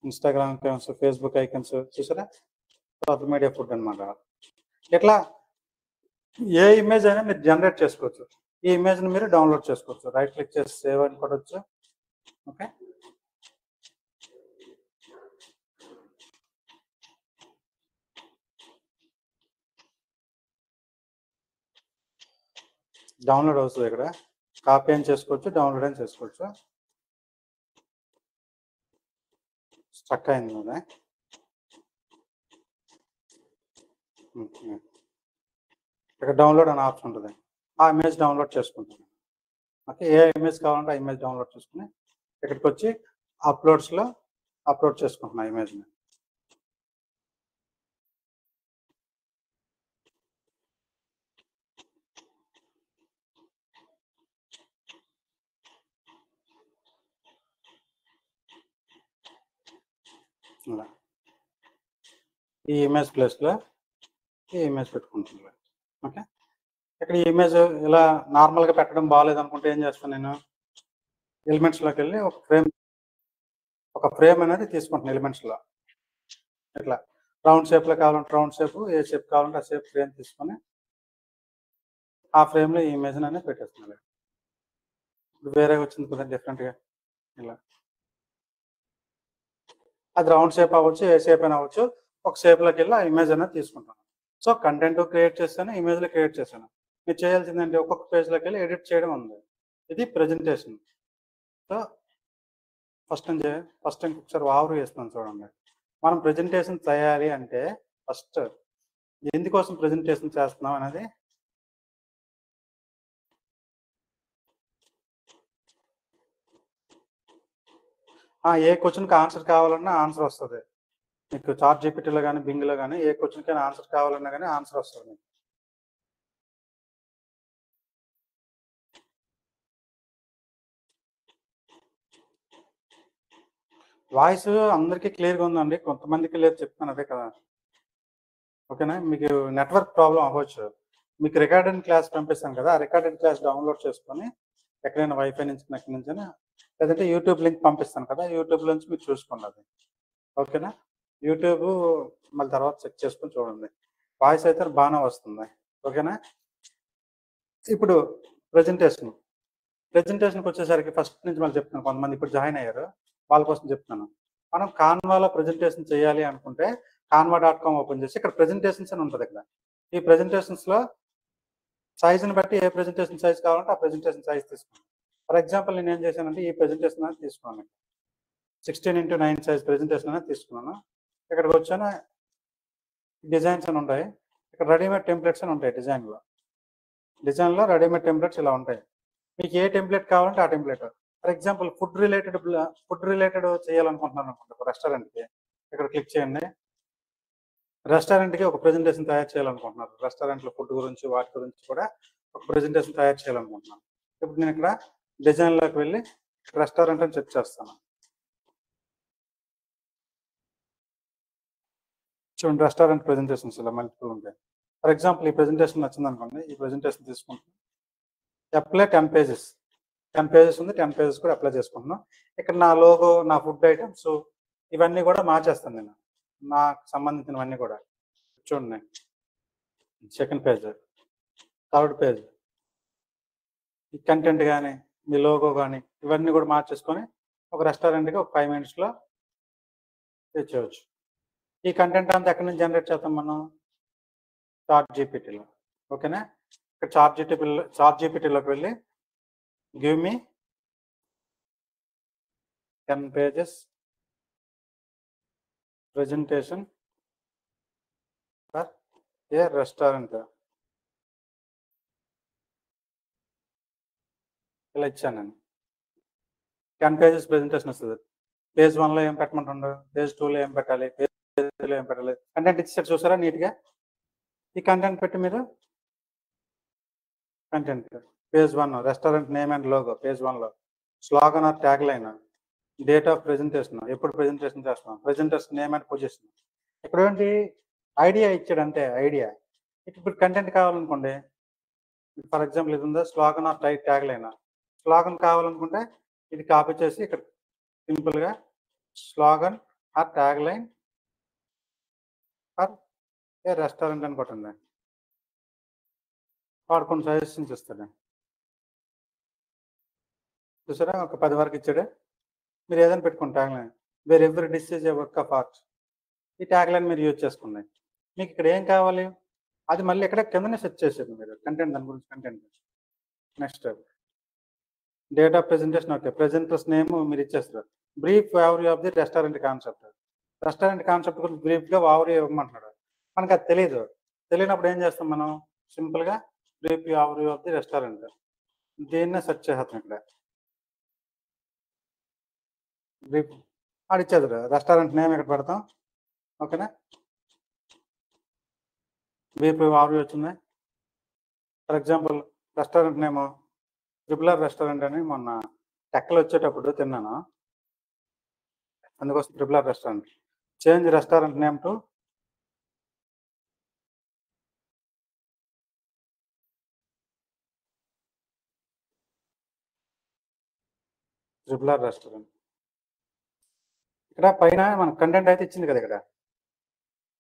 Instagram icons, Facebook icons చూసారా, సోషల్ మీడియా ఫుడ్ అనమాట. ఇట్లా ఏ ఇమేజ్ అయినా మీరు జనరేట్ చేసుకోవచ్చు. ఈ ఇమేజ్ని మీరు డౌన్లోడ్ చేసుకోవచ్చు. రైట్ క్లిక్ చేసి సేవ్ అని కొట్టవచ్చు. ఓకే, డౌన్లోడ్ అవుతుంది. ఇక్కడ కాపీ అని చేసుకోవచ్చు, డౌన్లోడ్ అని చేసుకోవచ్చు. స్ట్రక్ అయింది కదా. ఇక్కడ డౌన్లోడ్ అనే ఆప్షన్ ఉంటుంది, ఆ ఇమేజ్ డౌన్లోడ్ చేసుకుంటాను. ఓకే, ఏ ఇమేజ్ కావాలంటే ఆ ఇమేజ్ డౌన్లోడ్ చేసుకుని ఇక్కడికి వచ్చి అప్లోడ్స్లో అప్లోడ్ చేసుకుంటున్నాను ఇమేజ్ని. ఇలా ఈ ఇమేజ్ ప్లేస్లో ఈ ఇమేజ్ పెట్టుకుంటున్నాను. ఓకే, ఇక్కడ ఈ ఇమేజ్ ఇలా నార్మల్గా పెట్టడం బాగాలేదు అనుకుంటే ఏం చేస్తాను, నేను ఎలిమెంట్స్లోకి వెళ్ళి ఒక ఫ్రేమ్ అనేది తీసుకుంటున్నాను. ఎలిమెంట్స్లో ఇట్లా రౌండ్ షేప్లో కావాలంటే రౌండ్ షేప్, ఏ షేప్ కావాలంటే ఆ షేప్ ఫ్రేమ్ తీసుకొని ఆ ఫ్రేమ్లో ఈ ఇమేజ్ అనేది పెట్టేస్తున్నాను. ఇప్పుడు వేరే వచ్చింది కదా డిఫరెంట్గా, ఇలా అది రౌండ్ షేప్ అవ్వచ్చు, ఏ షేప్ అయినా అవ్వచ్చు. ఒక షేప్లోకి వెళ్ళి ఆ ఇమేజ్ అనేది తీసుకుంటాను. సో కంటెంట్ క్రియేట్ చేశాను, ఇమేజ్లో క్రియేట్ చేశాను. మీరు చేయాల్సిందంటే ఒక్కొక్క పేజ్లోకి వెళ్ళి ఎడిట్ చేయడం ఉంది. ఇది ప్రెజెంటేషన్. సో ఫస్ట్ ఇంకొకసారి వావరు వేస్తున్నాను చూడండి. మనం ప్రెజెంటేషన్ చేయాలి అంటే ఫస్ట్ ఎందుకోసం ప్రెజెంటేషన్ చేస్తున్నాం అనేది ఏ క్వశ్చన్కి ఆన్సర్ కావాలన్నా ఆన్సర్ వస్తుంది మీకు. చాట్ జీపీటీలో కానీ బింగ్లో కానీ ఏ క్వశ్చన్కైనా ఆన్సర్ కావాలన్నా కానీ ఆన్సర్ వస్తుంది మీకు. వాయిస్ అందరికీ క్లియర్గా ఉందండి, కొంతమందికి లేదు చెప్తాను, అదే కదా. ఓకేనా, మీకు నెట్వర్క్ ప్రాబ్లం అవ్వచ్చు. మీకు రికార్డెడ్ క్లాస్ పంపిస్తాను కదా, ఆ రికార్డెడ్ క్లాస్ డౌన్లోడ్ చేసుకొని ఎక్కడైనా వైఫై నుంచి ఎక్కడి నుంచి లేదంటే యూట్యూబ్ లింక్ పంపిస్తాను కదా, యూట్యూబ్ నుంచి మీరు చూసుకోండి అది. ఓకేనా, యూట్యూబ్ మళ్ళీ తర్వాత చెక్ చేసుకొని చూడండి. వాయిస్ అయితే బాగానే వస్తుంది. ఓకేనా, ఇప్పుడు ప్రెజెంటేషన్కి వచ్చేసరికి ఫస్ట్ నుంచి మళ్ళీ చెప్తాను, కొంతమంది ఇప్పుడు జాయిన్ అయ్యారు వాళ్ళ కోసం చెప్తున్నాను. మనం కాన్వాలో ప్రెజెంటేషన్ చేయాలి అనుకుంటే canva.com ఓపెన్ చేసి ఇక్కడ ప్రెజెంటేషన్స్ అని ఉంటుంది. ఇక్కడ ఈ ప్రెజెంటేషన్స్లో సైజుని బట్టి ఏ ప్రెజెంటేషన్ సైజ్ కావాలంటే ఆ ప్రెజెంటేషన్ సైజ్ తీసుకున్నాను. ఫర్ ఎగ్జాంపుల్ నేను ఏం చేశానంటే ఈ ప్రెజెంటేషన్ అనేది తీసుకున్నాను, 16:9 సైజ్ ప్రెజెంటేషన్ అనేది తీసుకున్నాను. ఇక్కడికి వచ్చాను, డిజైన్స్ అని ఉంటాయి, ఇక్కడ రెడీమేడ్ టెంప్లెట్స్ అని ఉంటాయి. డిజైన్లో రెడీమేడ్ టెంప్లెట్స్ ఇలా ఉంటాయి. మీకు ఏ టెంప్లెట్ కావాలంటే ఆ template. For example food related చేయాలనుకుంటున్నాను అనుకుంటా, రెస్టారెంట్కి ఇక్కడ క్లిక్ చేయండి. రెస్టారెంట్కి ఒక ప్రెజెంటేషన్ తయారు చేయాలనుకుంటున్నారు, రెస్టారెంట్లో ఫుడ్ గురించి వాటి గురించి కూడా ఒక ప్రెజెంటేషన్ తయారు చేయాలనుకుంటున్నాను. ఇప్పుడు నేను ఇక్కడ డిజైన్లోకి వెళ్ళి రెస్టారెంట్ అని చెక్ చేస్తాను. చూడండి, రెస్టారెంట్ ప్రెజెంటేషన్స్ ఇలా మల్టిపుల్ ఉంటాయి. ఫర్ ఎగ్జాంపుల్ ఈ ప్రెజెంటేషన్ నచ్చింది అనుకోండి, ఈ ప్రెజెంటేషన్ తీసుకుంటాను, అప్లై 10 పేజెస్ 10 పేజెస్ ఉంది, 10 పేజెస్ కూడా అప్లై చేసుకుంటున్నాను. ఇక్కడ నా లోగో, నా ఫుడ్ ఐటమ్స్ ఇవన్నీ కూడా మార్చేస్తాను నేను, నాకు సంబంధించినవన్నీ కూడా. చూడండి, సెకండ్ పేజ్, థర్డ్ పేజ్, ఈ కంటెంట్ కానీ, మీ లోగో కానీ ఇవన్నీ కూడా మార్చేసుకొని ఒక రెస్టారెంట్కి ఒక 5 minutesలో తెచ్చేయచ్చు. ఈ కంటెంట్ అంతా ఎక్కడి నుంచి జనరేట్ చేస్తాం మనం? చాట్ జీపీటీలో. ఓకేనా? ఇక్కడ చాట్ జీపీటీలోకి వెళ్ళి give me 10 pages presentation for a restaurant. ఇలా ఇచ్చాను నేను. 10 pages ప్రెజెంటేషన్ వస్తుంది. పేజ్ 1లో ఏం పెట్టమంటుండో, పేజ్ 2లో ఏం పెట్టాలి, పేజ్ 3లో ఏం పెట్టాలి, కంటెంట్ ఇచ్చారు చూసారా నీట్గా. ఈ కంటెంట్ పెట్టి మీరు content page 1 restaurant name and logo, page 1లో slogan or tag line, date of presentation, ఎప్పుడు ప్రెజెంటేషన్ చేస్తున్నాం, ప్రెజెంటేషన్ నేమ్ అండ్ పొజిషన్. ఇక్కడ ఏంటి ఐడియా ఇచ్చాడు అంటే ఐడియా. ఇప్పుడు కంటెంట్ కావాలనుకోండి, ఫర్ ఎగ్జాంపుల్ ఇది ఉందా slogan or tag line, slogan కావాలనుకుంటే ఇది కాపీ చేసి ఇక్కడ సింపుల్గా slogan or tag line for a restaurant అని కొట్టండి. వాడు కొన్ని సజెషన్స్ ఇస్తాడు చూసారా, ఒక 10 వరకు ఇచ్చాడు. మీరు ఏదైనా పెట్టుకోండి tag line, where every dish is a work of art. ఈ ట్యాగ్ లైన్ మీరు యూజ్ చేసుకోండి. మీకు ఇక్కడ ఏం కావాలి అది మళ్ళీ ఇక్కడ కిందనే సెర్చ్ చేసేది మీరు కంటెంట్, దాని గురించి content. Next date of presentation, okay, presenters name మీరు ఇచ్చేస్తారు. Brief over of the restaurant concept, restaurant concept గురించి బ్రీఫ్గా ఓవర్ ఇవ్వమంటున్నాడు. మనకు అది తెలియదు, తెలియనప్పుడు ఏం చేస్తాం మనం, సింపుల్గా brief over of the restaurant దీన్నే సెర్చ్ చేస్తాం. ఇక్కడ బ్రీఫ్ ఆడిచ్చేది రెస్టారెంట్ నేమ్ ఇక్కడ పెడతాం. ఓకేనా, బ్రీఫ్ ఓవర్ వచ్చింది. For example restaurant name triple R restaurant అని మొన్న టెక్కలు వచ్చేటప్పుడు తిన్నాను, అందుకోసం triple R restaurant. Change restaurant name to triple R restaurant. ఇక్కడ పైన మన కంటెంట్ అయితే ఇచ్చింది కదా, ఇక్కడ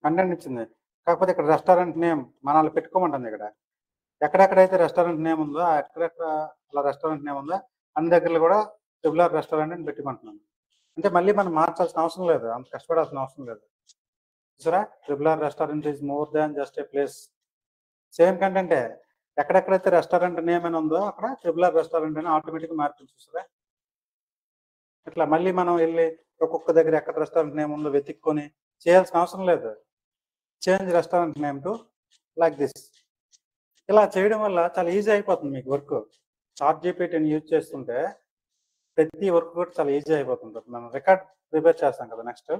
కంటెంట్ ఇచ్చింది, కాకపోతే ఇక్కడ రెస్టారెంట్ నేమ్ మనల్ని పెట్టుకోమంటుంది. ఇక్కడ ఎక్కడెక్కడైతే రెస్టారెంట్ నేమ్ ఉందో, ఎక్కడెక్కడ అలా రెస్టారెంట్ నేమ్ ఉందో అన్ని దగ్గరలో కూడా ట్రిపులర్ రెస్టారెంట్ అని పెట్టుకుంటున్నాను. అంటే మళ్ళీ మనం మార్చాల్సిన అవసరం లేదు, అంత కష్టపడాల్సిన అవసరం లేదు. చూసారా, triple R restaurant is more than just a place. Same కంటెంటే, ఎక్కడెక్కడైతే రెస్టారెంట్ నేమ్ అని ఉందో అక్కడ ట్రిపులర్ రెస్టారెంట్ అని ఆటోమేటిక్గా మారుతుంది. చూసారా, ఇట్లా మళ్ళీ మనం వెళ్ళి ఒక్కొక్క దగ్గర ఎక్కడ రెస్టారెంట్ నేమ్ ఉందో వెతుక్కొని చేయాల్సిన అవసరం లేదు. Change restaurant name to like this. ఇలా చేయడం వల్ల చాలా ఈజీ అయిపోతుంది మీకు వర్క్. చాట్ జీపీటీని యూజ్ చేస్తుంటే ప్రతి వర్క్ కూడా చాలా ఈజీ అయిపోతుంటుంది. మనం రికార్డ్ ప్రిపేర్ చేస్తాం కదా, నెక్స్ట్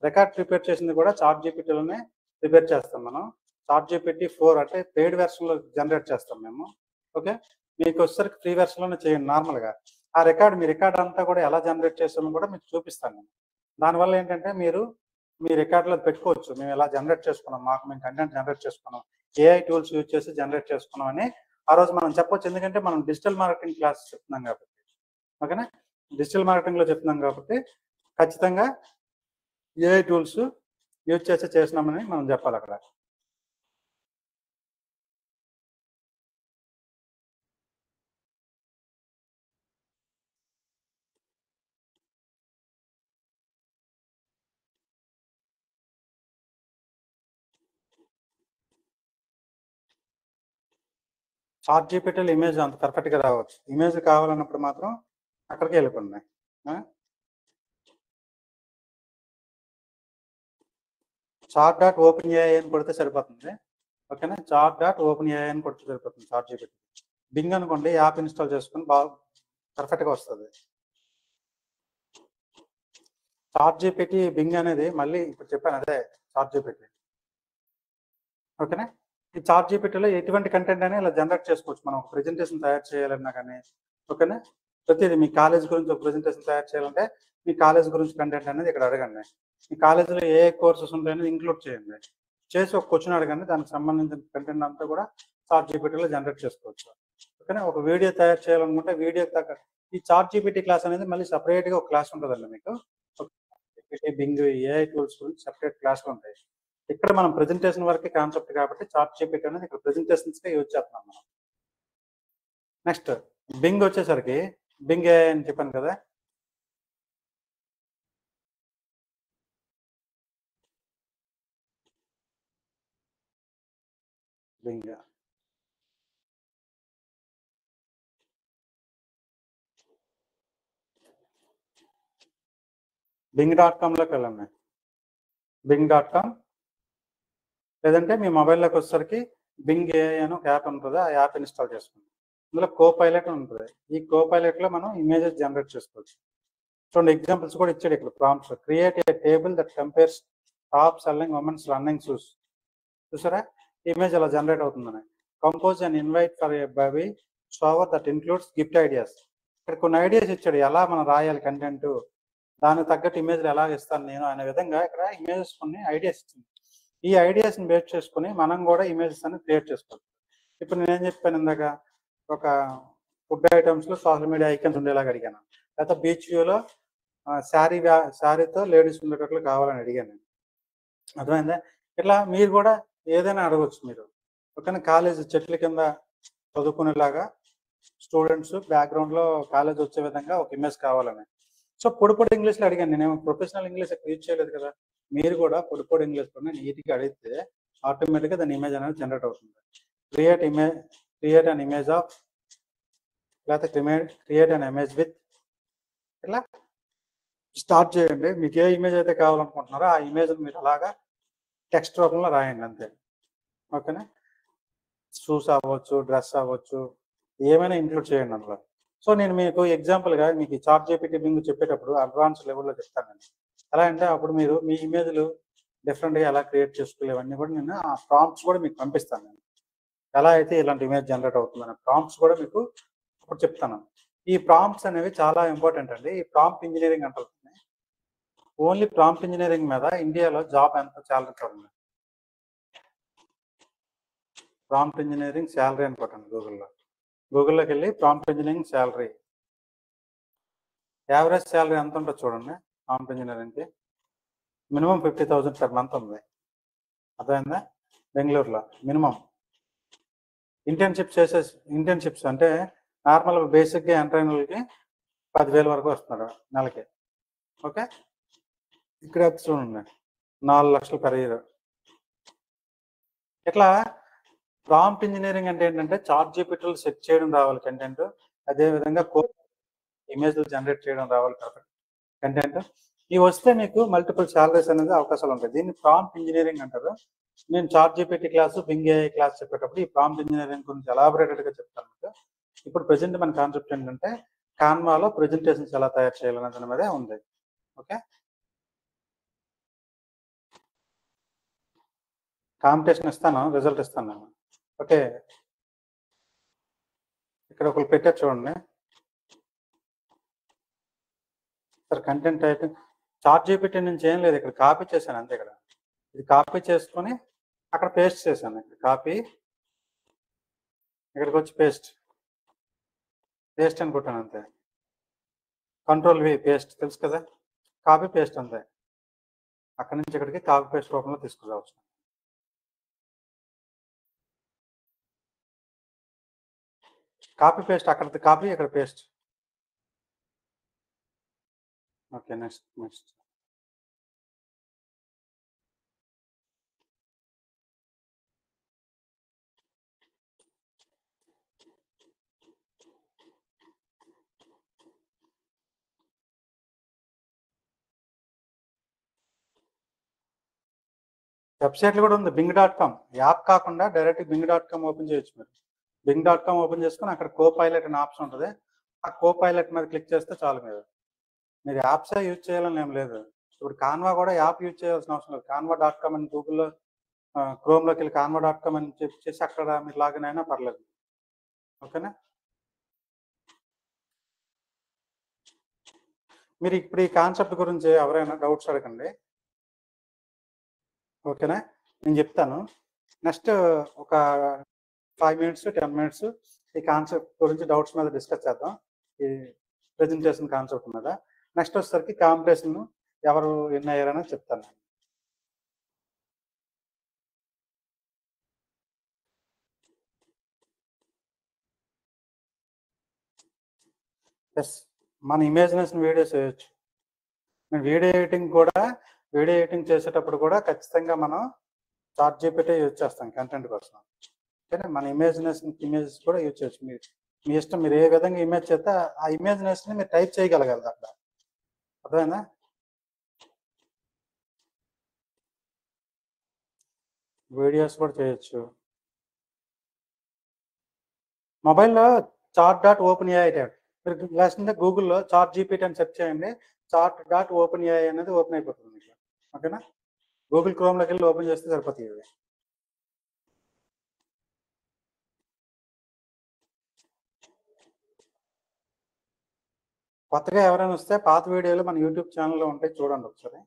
రికార్డ్ ప్రిపేర్ చేసింది కూడా చాట్ జీపీటీలోనే ప్రిపేర్ చేస్తాం మనం. చాట్ జీపీటీ 4 అంటే పెయిడ్ వెర్షన్లో జనరేట్ చేస్తాం మేము. ఓకే, మీకు వచ్చేసరికి ఫ్రీ వెర్షన్లోనే చేయండి నార్మల్గా. ఆ రికార్డ్, మీ రికార్డ్ అంతా కూడా ఎలా జనరేట్ చేస్తామో కూడా మీకు చూపిస్తాను నేను. దానివల్ల ఏంటంటే మీరు మీ రికార్డులో పెట్టుకోవచ్చు, మేము ఎలా జనరేట్ చేసుకున్నాం, మాకు మేము కంటెంట్ జనరేట్ చేసుకున్నాం, ఏఐ టూల్స్ యూజ్ చేసి జనరేట్ చేసుకున్నాం అని ఆ రోజు మనం చెప్పొచ్చు. ఎందుకంటే మనం డిజిటల్ మార్కెటింగ్ క్లాస్ చెప్తున్నాం కాబట్టి. ఓకేనా, డిజిటల్ మార్కెటింగ్లో చెప్తున్నాం కాబట్టి ఖచ్చితంగా ఏఐ టూల్స్ యూజ్ చేసి చేసినామని మనం చెప్పాలి అక్కడ. చాట్ జీపీటీలో ఇమేజ్ అంత పర్ఫెక్ట్గా రావచ్చు. ఇమేజ్ కావాలన్నప్పుడు మాత్రం అక్కడికి వెళ్ళిపోండి. చాట్ డాట్ ఓపెన్ ఏఐ అని కొడితే సరిపోతుంది. ఓకేనా, చాట్ డాట్ ఓపెన్ ఏఐ అని కొడితే సరిపోతుంది చాట్ జీపీటీ. బింగ్ అనుకోండి, యాప్ ఇన్స్టాల్ చేసుకుని బాగా పర్ఫెక్ట్గా వస్తుంది. చాట్ జీపీటీ బింగ్ అనేది మళ్ళీ ఇప్పుడు చెప్పాను అదే చాట్ జీపీటీ. ఓకేనా, ఈ చాట్ జీపీటీలో ఎటువంటి కంటెంట్ అని ఇలా జనరేట్ చేసుకోవచ్చు. మనం ఒక ప్రెజెంటేషన్ తయారు చేయాలన్నా కానీ, ఓకేనా, ప్రతిదీ మీ కాలేజ్ గురించి ఒక ప్రెజెంటేషన్ తయారు చేయాలంటే మీ కాలేజ్ గురించి కంటెంట్ అనేది ఇక్కడ అడగండి. మీ కాలేజీలో ఏ కోర్సెస్ ఉంటాయని ఇంక్లూడ్ చేయండి, చేసి ఒక క్వశ్చన్ అడగండి, దానికి సంబంధించిన కంటెంట్ అంతా కూడా చాట్ జీపీటీలో జనరేట్ చేసుకోవచ్చు. ఓకేనా. ఒక వీడియో తయారు చేయాలనుకుంటే వీడియో ఈ చాట్ జీపీటీ క్లాస్ అనేది మళ్ళీ సపరేట్గా ఒక క్లాస్ ఉంటుందండి మీకు. బింగ్ ఏఐ టూల్స్ గురించి సపరేట్ క్లాసులు ఉంటాయి. ఇక్కడ మనం ప్రెజెంటేషన్ వరకు కాన్సెప్ట్ కాబట్టి చాట్ జీపీటీ అనేది ఇక్కడ ప్రెజెంటేషన్స్కే యూజ్ చేస్తున్నాం మనం. నెక్స్ట్ బింగ్ వచ్చేసరికి బింగ్ ఏఐ అని చెప్పాను కదా. బింగ్ బింగ్.కామ్లోకి వెళ్ళండి. బింగ్.కామ్ లేదంటే మీ మొబైల్లోకి వచ్చేసరికి బింగ్ ఏఐ అని ఒక యాప్ ఉంటుంది. ఆ యాప్ ఇన్స్టాల్ చేసుకోండి. ఇందులో కో-పైలట్ ఉంటుంది. ఈ కో-పైలట్లో మనం ఇమేజెస్ జనరేట్ చేసుకోవచ్చు. చూడండి ఎగ్జాంపుల్స్ కూడా ఇచ్చాడు ఇక్కడ. Prompts create a table that compares top selling women's running shoes. చూసారా ఇమేజ్ అలా జనరేట్ అవుతుందని. Compose and invite for a baby shower that includes gift ideas. ఇక్కడ కొన్ని ఐడియాస్ ఇచ్చాడు ఎలా మనం రాయాలి కంటెంట్, దానికి తగ్గట్టు ఇమేజ్లు ఎలా ఇస్తాను నేను అనే విధంగా ఇక్కడ ఇమేజెస్ కొన్ని ఐడియాస్ ఇచ్చింది. ఈ ఐడియాస్ని బేస్ చేసుకుని మనం కూడా ఇమేజెస్ అనేది క్రియేట్ చేసుకోవచ్చు. ఇప్పుడు నేనేం చెప్పాను ఇందాక, ఒక ఫుడ్ ఐటమ్స్లో సోషల్ మీడియా ఐకన్స్ ఉండేలాగా అడిగాను, లేకపోతే బీచ్ వ్యూలో శారీతో లేడీస్ ఉండేటట్లు కావాలని అడిగాను నేను. అర్థమైందా. ఇట్లా మీరు కూడా ఏదైనా అడగవచ్చు మీరు. ఓకేనా. కాలేజ్ చెట్ల కింద చదువుకునేలాగా స్టూడెంట్స్ బ్యాక్గ్రౌండ్లో కాలేజ్ వచ్చే విధంగా ఒక ఇమేజ్ కావాలని. సో పొడి ఇంగ్లీష్లో అడిగాను. నేనేమో ప్రొఫెషనల్ ఇంగ్లీష్ యూజ్ చేయలేదు కదా. మీరు కూడా పొడి ఇంగ్లీష్లోనే నీట్గా అడిగితే ఆటోమేటిక్గా దాని ఇమేజ్ అనేది జనరేట్ అవుతుంది. క్రియేట్ అన్ ఇమేజ్ ఆఫ్, లేకపోతే క్రియేట్ అన్ ఇమేజ్ విత్, ఇలా స్టార్ట్ చేయండి. మీకు ఏ ఇమేజ్ అయితే కావాలనుకుంటున్నారో ఆ ఇమేజ్ మీరు అలాగా టెక్స్ట్ రూపంలో రాయండి అంతే. ఓకేనా. షూస్ అవ్వచ్చు, డ్రెస్ అవ్వచ్చు, ఏమైనా ఇంక్లూడ్ చేయండి అందులో. సో నేను మీకు ఎగ్జాంపుల్గా మీకు చాట్ జీపీటీ బింగ్ చెప్పేటప్పుడు అడ్వాన్స్ లెవెల్లో చెప్తానండి. ఎలా అంటే అప్పుడు మీరు మీ ఇమేజ్లు డిఫరెంట్గా ఎలా క్రియేట్ చేసుకోలేవన్నీ కూడా నేను ఆ ప్రాంప్ట్స్ కూడా మీకు పంపిస్తాను. నేను ఎలా అయితే ఇలాంటి ఇమేజ్ జనరేట్ అవుతుందనే ప్రాంప్ట్స్ కూడా మీకు ఇప్పుడు చెప్తాను. ఈ ప్రాంప్ట్స్ అనేవి చాలా ఇంపార్టెంట్ అండి. ఈ ప్రాంప్ట్ ఇంజనీరింగ్ అంటారు. ఓన్లీ ప్రాంప్ట్ ఇంజనీరింగ్ మీద ఇండియాలో జాబ్ ఎంత శాలరీ ఉంది. ప్రాంప్ట్ ఇంజనీరింగ్ శాలరీ అని కొట్టండి గూగుల్లోకి వెళ్ళి prompt engineering salary, average salary ఎంత ఉంటుంది చూడండి. ప్రాంప్ట్ ఇంజనీరింగ్కి మినిమం 50,000 పర్ మంత్ ఉంది. అర్థమైందా. బెంగళూరులో మినిమం. ఇంటర్న్షిప్స్ అంటే నార్మల్ బేసిక్గా ఎంట్రైనర్లకి 10,000 వరకు వస్తున్నారు నెలకి. ఓకే. ఇక్కడ చూడండి 4 లక్షలు పర్ ఇయర్. ఇట్లా ప్రాంప్ట్ ఇంజనీరింగ్ అంటే ఏంటంటే చాట్ జీపీటీలో సెట్ చేయడం రావాలి కంటెంట్, అదేవిధంగా ఇమేజ్లు జనరేట్ చేయడం రావాలి కంటెంట్. ఇవి వస్తే మీకు మల్టిపుల్ శాలరీస్ అనేది అవకాశాలు ఉంటాయి. దీన్ని ప్రాంప్ట్ ఇంజనీరింగ్ అంటారు. నేను chat GPT class Bing AI class చెప్పేటప్పుడు ఈ ప్రాంప్ట్ ఇంజనీరింగ్ గురించి ఎలాబొరేటెడ్గా చెప్తాను మీకు. ఇప్పుడు ప్రెజెంట్ మన కాన్సెప్ట్ ఏంటంటే కాన్వాలో ప్రెజెంటేషన్స్ ఎలా తయారు చేయాలనే దాని మీదే ఉంది. ఓకే. కాంపిటీషన్ ఇస్తాను, రిజల్ట్ ఇస్తాను నేను. ఓకే. ఇక్కడ ఒకరు పెట్టారు చూడండి sir, content typing chat GPT నుంచి ఏం లేదు, ఇక్కడ కాపీ చేశాను అంతే. ఇక్కడ ఇది కాపీ చేసుకొని అక్కడ పేస్ట్ చేశాను. ఇక్కడ కాపీ, ఇక్కడికి వచ్చి పేస్ట్ అని కొట్టాను అంతే. కంట్రోల్ వి పేస్ట్ తెలుసు కదా, కాపీ పేస్ట్ అంతే. అక్కడి నుంచి ఇక్కడికి కాపీ పేస్ట్ రూపంలో తీసుకురావచ్చు. కాపీ పేస్ట్, అక్కడ కాపీ ఇక్కడ పేస్ట్. ఓకే. నెక్స్ట్ వెబ్సైట్లు కూడా ఉంది. బింగ్.కామ్ యాప్ కాకుండా డైరెక్ట్ బింగ్.కామ్ ఓపెన్ చేయొచ్చు. మీరు బింగ్.కామ్ ఓపెన్ చేసుకుని అక్కడ కో-పైలట్ అనే ఆప్షన్ ఉంటుంది. ఆ కో-పైలట్ మీద క్లిక్ చేస్తే చాలు. మీరు యాప్సే యూజ్ చేయాలని ఏం లేదు. ఇప్పుడు కాన్వా కూడా యాప్ యూజ్ చేయాల్సిన అవసరం లేదు. canva.com అని గూగుల్లో క్రోమ్లోకి వెళ్ళి canva.com అని చేసి అక్కడ మీరు లాగిన్ అయినా పర్లేదు. ఓకేనా. మీరు ఇప్పుడు ఈ కాన్సెప్ట్ గురించి ఎవరైనా డౌట్స్ అడగండి. ఓకేనా. నేను చెప్తాను. నెక్స్ట్ ఒక 5 minutes 10 minutes ఈ కాన్సెప్ట్ గురించి డౌట్స్ మీద డిస్కస్ చేద్దాం, ఈ ప్రెజెంటేషన్ కాన్సెప్ట్ మీద. నెక్స్ట్ వచ్చేసరికి కాంపిటీషన్ ఎవరు విన్ అయ్యారని చెప్తాను. ఎస్, మన ఇమేజినేషన్ వీడియోస్ చేయొచ్చు. వీడియో ఎడిటింగ్ చేసేటప్పుడు కూడా ఖచ్చితంగా మనం చాట్ జీపీటీ యూజ్ చేస్తాం కంటెంట్ కోసం. ఓకే, మన ఇమేజెస్ కూడా యూజ్ చేయొచ్చు. మీ ఇష్టం, మీరు ఏ విధంగా ఇమేజ్ చేస్తే ఆ ఇమేజినేషన్ మీరు టైప్ చేయగలగాలి అక్కడ. అర్థమైందా? వీడియోస్ కూడా చేయొచ్చు. మొబైల్లో చాట్.ఓపెన్ఏఐ ట్యాబ్, మీరు లేదంటే గూగుల్లో చాట్ జీపీటీ అని సెర్చ్ చేయండి, చాట్.ఓపెన్ఏఐ అనేది ఓపెన్ అయిపోతుంది మీకు. ఓకేనా? గూగుల్ క్రోమ్లోకి వెళ్ళి ఓపెన్ చేస్తే సరిపోతుంది. కొత్తగా ఎవరైనా వస్తే పాత వీడియోలు మన యూట్యూబ్ ఛానల్లో ఉంటాయి, చూడండి ఒకసారి.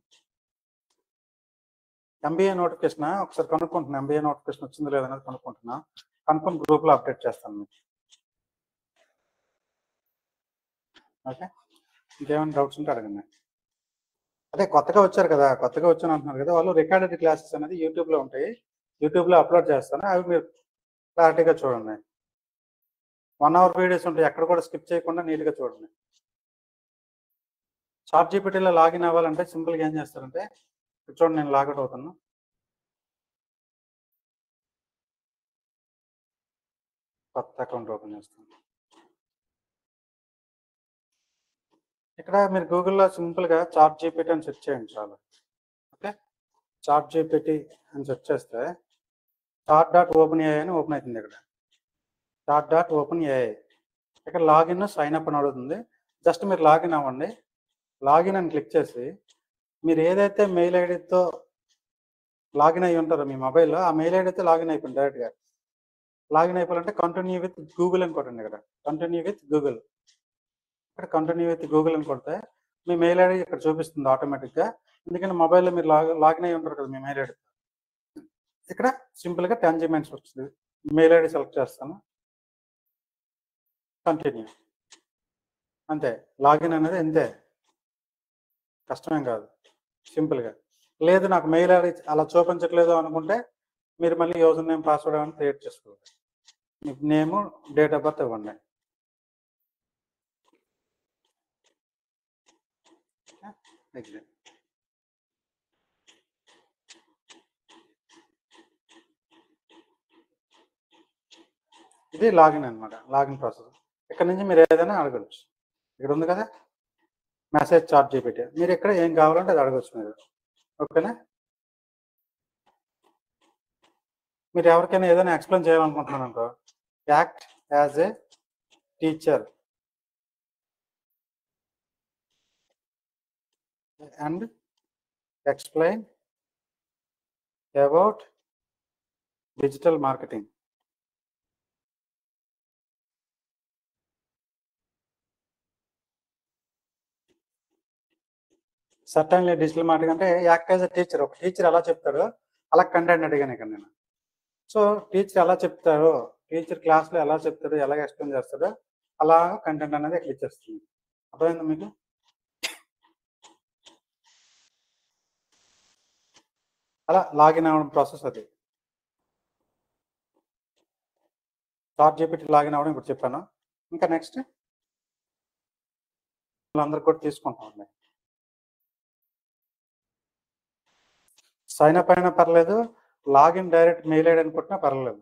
ఎంబీఏ నోటిఫికేషన్ ఒకసారి కనుక్కుంటున్నా, ఎంబీఏ నోటిఫికేషన్ వచ్చిందో లేదనేది కనుక్కుంటున్నా, కన్ఫర్మ్ గ్రూప్లో అప్డేట్ చేస్తాను మీకు. ఓకే, ఇంకేమైనా డౌట్స్ ఉంటే అడగండి. అదే కొత్తగా వచ్చారు కదా, కొత్తగా వచ్చాను అంటున్నారు కదా, వాళ్ళు రికార్డెడ్ క్లాసెస్ అనేది యూట్యూబ్లో ఉంటాయి, యూట్యూబ్లో అప్లోడ్ చేస్తాను, అవి మీరు క్లారిటీగా చూడండి. 1 hour వీడియోస్ ఉంటాయి, ఎక్కడ కూడా స్కిప్ చేయకుండా నీట్గా చూడండి. చాట్ జీపీటీలో లాగిన్ అవ్వాలంటే సింపుల్గా ఏం చేస్తారంటే, చూడండి నేను లాగౌట్ అవుతాను. కొత్త అకౌంట్ ఓపెన్ చేస్తాను. ఇక్కడ మీరు గూగుల్లో సింపుల్గా చాట్ జీపీటీ అని సెర్చ్ చేయండి చాలు. ఓకే, చాట్ జీపీటీ అని సెర్చ్ చేస్తే చాట్.ఓపెన్ఏఐ అని ఓపెన్ అవుతుంది. ఇక్కడ చాట్.ఓపెన్ఏఐ, ఇక్కడ లాగిన్ సైన్ అప్ అని అడుగుతుంది. జస్ట్ మీరు లాగిన్ అవ్వండి. లాగిన్ అని క్లిక్ చేసి మీరు ఏదైతే మెయిల్ ఐడితో లాగిన్ అయ్యి ఉంటారో మీ మొబైల్లో, ఆ మెయిల్ ఐడితో లాగిన్ అయిపోయింది. డైరెక్ట్గా లాగిన్ అయిపోవాలంటే కంటిన్యూ విత్ గూగుల్ అని కొట్టండి. ఇక్కడ కంటిన్యూ విత్ గూగుల్, ఇక్కడ కంటిన్యూ విత్ గూగుల్ అని కొడితే మీ మెయిల్ ఐడి ఇక్కడ చూపిస్తుంది ఆటోమేటిక్గా. ఎందుకంటే మొబైల్లో మీరు లాగిన్ అయ్యి ఉంటారు కదా మీ మెయిల్ ఐడి. ఇక్కడ సింపుల్గా 10 Gmails వస్తుంది. మెయిల్ ఐడి సెలెక్ట్ చేస్తాను, కంటిన్యూ, అంతే. లాగిన్ అనేది అంతే, కష్టమేం కాదు, సింపుల్గా. లేదు నాకు మెయిల్ ఐడి అలా చూపించట్లేదు అనుకుంటే మీరు మళ్ళీ యూజర్ నేమ్ పాస్వర్డ్ అని క్రియేట్ చేసుకోవాలి. మీ నేము డేట్ ఆఫ్ బర్త్ ఇవ్వండి. ఇది లాగిన్ అనమాట, లాగిన్ ప్రాసెస్. ఇక్కడ నుంచి మీరు ఏదైనా అడగచ్చు. ఇక్కడ ఉంది కదా మెసేజ్ చాట్ జీపీటీ, మీరు ఇక్కడ ఏం కావాలంటే అది అడగచ్చు మీరు. ఓకేనా? మీరు ఎవరికైనా ఏదైనా ఎక్స్ప్లెయిన్ చేయాలనుకుంటున్నాను అనుకో, act as a teacher and explain about digital marketing. Certainly digital marketing అంటే యాక్ట్ యాజ్ ఎ టీచర్, ఒక టీచర్ ఎలా చెప్తాడో అలా కంటెంట్ అడిగాను ఇక్కడ నేను. సో టీచర్ ఎలా చెప్తారో, టీచర్ క్లాస్లో ఎలా చెప్తాడో, ఎలా ఎక్స్ప్లెయిన్ చేస్తాడో అలా కంటెంట్ అనేది ఇక్కడ ఇచ్చేస్తుంది. అర్థమైందా మీకు? అలా లాగిన్ అవ్వడం ప్రాసెస్ అది. చాట్ జీపీటీ లాగిన్ అవ్వడం ఇప్పుడు చెప్పాను. ఇంకా నెక్స్ట్ అందరికి కూడా తీసుకుంటామండి. సైన్ అప్ అయినా పర్లేదు, లాగిన్ డైరెక్ట్ మెయిల్ ఐడి అనుకుంటున్నా పర్లేదు,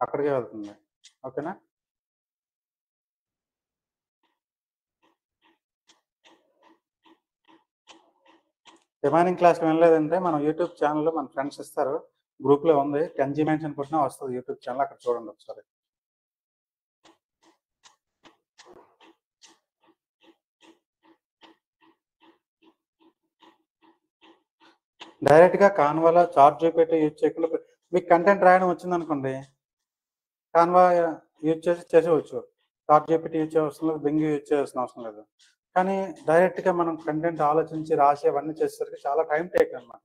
అక్కడికే వెళ్తుంది. ఓకేనా? రిమైనింగ్ క్లాస్ వినలేదంటే మనం యూట్యూబ్ ఛానల్లో మన ఫ్రెండ్స్ ఇస్తారు, గ్రూప్లో ఉంది, 10 Gmails అనుకుంటున్నా వస్తుంది యూట్యూబ్ ఛానల్, అక్కడ చూడండి ఒకసారి. డైరెక్ట్గా కాన్వాలో చాట్ జీపీటీ యూజ్ చేయకుండా మీకు కంటెంట్ రాయడం వచ్చింది అనుకోండి, కాన్వా యూజ్ చేసేవచ్చు. చాట్ జీపీటీ యూజ్ చేయవలసిన లేదు, బింగ్ యూజ్ చేయాల్సిన అవసరం లేదు. కానీ డైరెక్ట్గా మనం కంటెంట్ ఆలోచించి రాసి అవన్నీ చేసేసరికి చాలా టైం టేక్ అనమాట.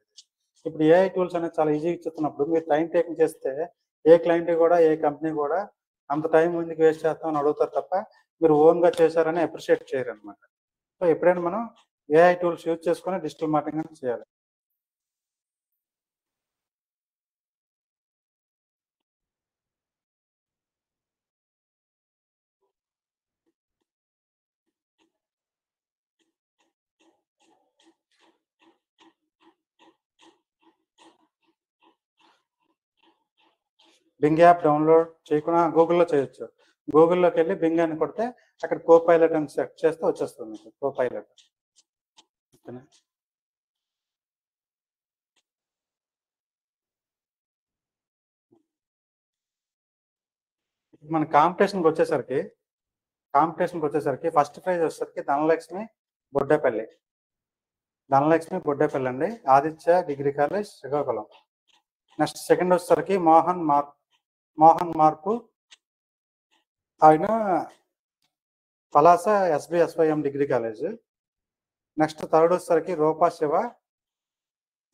ఇప్పుడు ఏఐ టూల్స్ అనేది చాలా ఈజీగా ఇచ్చేస్తున్నప్పుడు మీరు టైం టేకింగ్ చేస్తే ఏ క్లయింట్ కూడా, ఏ కంపెనీ కూడా అంత టైం ఎందుకు వేస్ట్ చేస్తామని అడుగుతారు తప్ప మీరు ఓన్గా చేశారని అప్రిషియేట్ చేయరు అనమాట. సో ఎప్పుడైనా మనం ఏఐ టూల్స్ యూజ్ చేసుకొని డిజిటల్ మార్కెటింగ్ చేయాలి. బింగ్ యాప్ డౌన్లోడ్ చేయకుండా గూగుల్లో చేయొచ్చు. గూగుల్లోకి వెళ్ళి బింగ్ అని కొడితే అక్కడ కోపైలట్ అని సెట్ చేస్తే వచ్చేస్తుంది మీకు కోపైలట్. ఓకేనా? మన కాంపిటీషన్కి వచ్చేసరికి ఫస్ట్ ప్రైజ్ వచ్చేసరికి ధనలక్ష్మి బొడ్డేపల్లి అండి, Aditya degree college Srikakulam. Next second వచ్చేసరికి మోహన్ మార్పు, ఆయన Palasa SBSYM degree college. Next third వచ్చేసరికి Rupa Shiva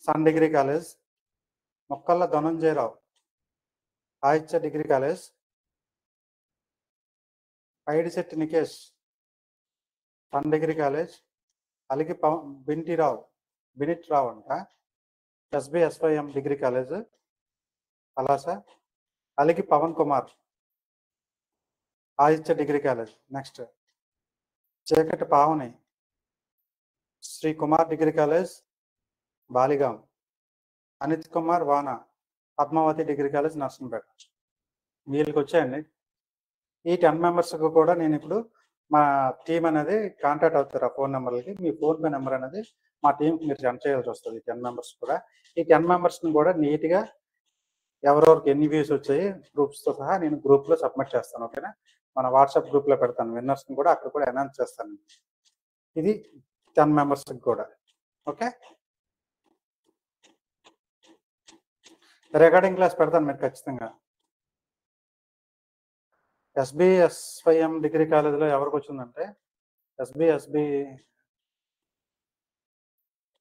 sun degree college, Mokkala Dhananjayarao Aditya degree college, Paidisetti Nikesh sun degree college, Aligi Binit Rao అంట SBSYM degree college Palasa, Aligi Pavan Kumar Aditya degree college. Next Cheekati Pavani Sri Kumar degree college Baligam, Anit Kumar Vana Padmavati degree college Narsampet. వీళ్ళకి వచ్చాయండి. ఈ 10 మెంబర్స్కి కూడా నేను ఇప్పుడు మా టీం అనేది కాంటాక్ట్ అవుతారు. ఆ ఫోన్ నెంబర్లకి మీ ఫోన్పే నెంబర్ అనేది మా టీంకి మీరు సెండ్ చేయాల్సి వస్తుంది. 10 మెంబర్స్ కూడా. ఈ 10 మెంబర్స్ని కూడా నీట్గా ఎవరెవరికి ఎన్ని వ్యూస్ వచ్చాయి గ్రూప్స్తో సహా నేను గ్రూప్లో సబ్మిట్ చేస్తాను. ఓకేనా? మన వాట్సాప్ గ్రూప్లో పెడతాను. విన్నర్స్ని కూడా అక్కడ కూడా అనౌన్స్ చేస్తాను. ఇది 10 మెంబర్స్కి కూడా. ఓకే, రికార్డింగ్ క్లాస్ పెడతాను మీరు ఖచ్చితంగా. SBSYM డిగ్రీ కాలేజీలో ఎవరికి వచ్చిందంటే ఎస్బి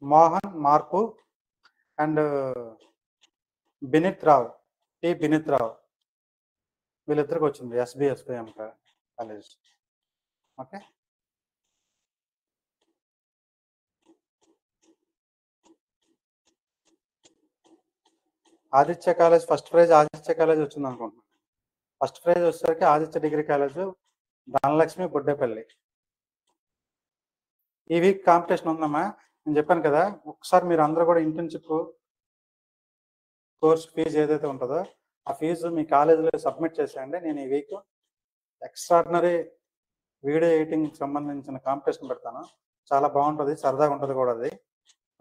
మోహన్ మార్పు అండ్ బినిత్ రావు వీళ్ళిద్దరికి వచ్చింది SBSYM college. Okay, Aditya college first prize Aditya college వచ్చింది అనుకుంటున్నాను. ఫస్ట్ ప్రైజ్ వచ్చేసరికి ఆదిత్య డిగ్రీ కాలేజ్ ధనలక్ష్మి బొడ్డేపల్లి. ఈ వీక్ కాంపిటీషన్ ఉందమ్మా, నేను చెప్పాను కదా. ఒకసారి మీరు అందరూ కూడా ఇంటర్న్షిప్ కోర్స్ ఫీజు ఏదైతే ఉంటుందో ఆ ఫీజు మీ కాలేజీలో సబ్మిట్ చేసేయండి. నేను ఈ వీక్ ఎక్స్ట్రాడినరీ వీడియో ఎడిటింగ్ సంబంధించిన కాంపిటీషన్ పెడతాను. చాలా బాగుంటుంది, సరదాగా ఉంటుంది కూడా అది.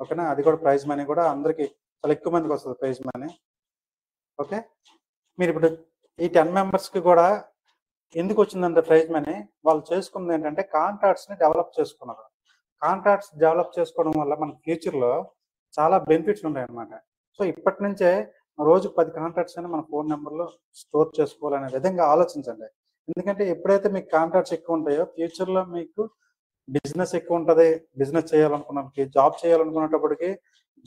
ఓకేనా? అది కూడా ప్రైజ్ మనీ కూడా అందరికి చాలా ఎక్కువ మందికి వస్తుంది ప్రైజ్ మనీ. ఓకే, మీరు ఇప్పుడు ఈ 10 మెంబర్స్కి కూడా ఎందుకు వచ్చిందంటే ప్రైజ్ మనీ, వాళ్ళు చేసుకున్నది ఏంటంటే కాంట్రాక్ట్స్ని డెవలప్ చేసుకున్నారు. కాంట్రాక్ట్స్ డెవలప్ చేసుకోవడం వల్ల మన ఫ్యూచర్లో చాలా బెనిఫిట్స్ ఉంటాయన్నమాట. సో ఇప్పటి నుంచే రోజుకు 10 కాంట్రాక్ట్స్ అని మన ఫోన్ నెంబర్లో స్టోర్ చేసుకోవాలనే విధంగా ఆలోచించండి. ఎందుకంటే ఎప్పుడైతే మీకు కాంట్రాక్ట్స్ ఎక్కువ ఉంటాయో ఫ్యూచర్లో మీకు బిజినెస్ ఎక్కువ ఉంటుంది. బిజినెస్ చేయాలనుకున్నప్పటికీ, జాబ్ చేయాలనుకునేటప్పటికి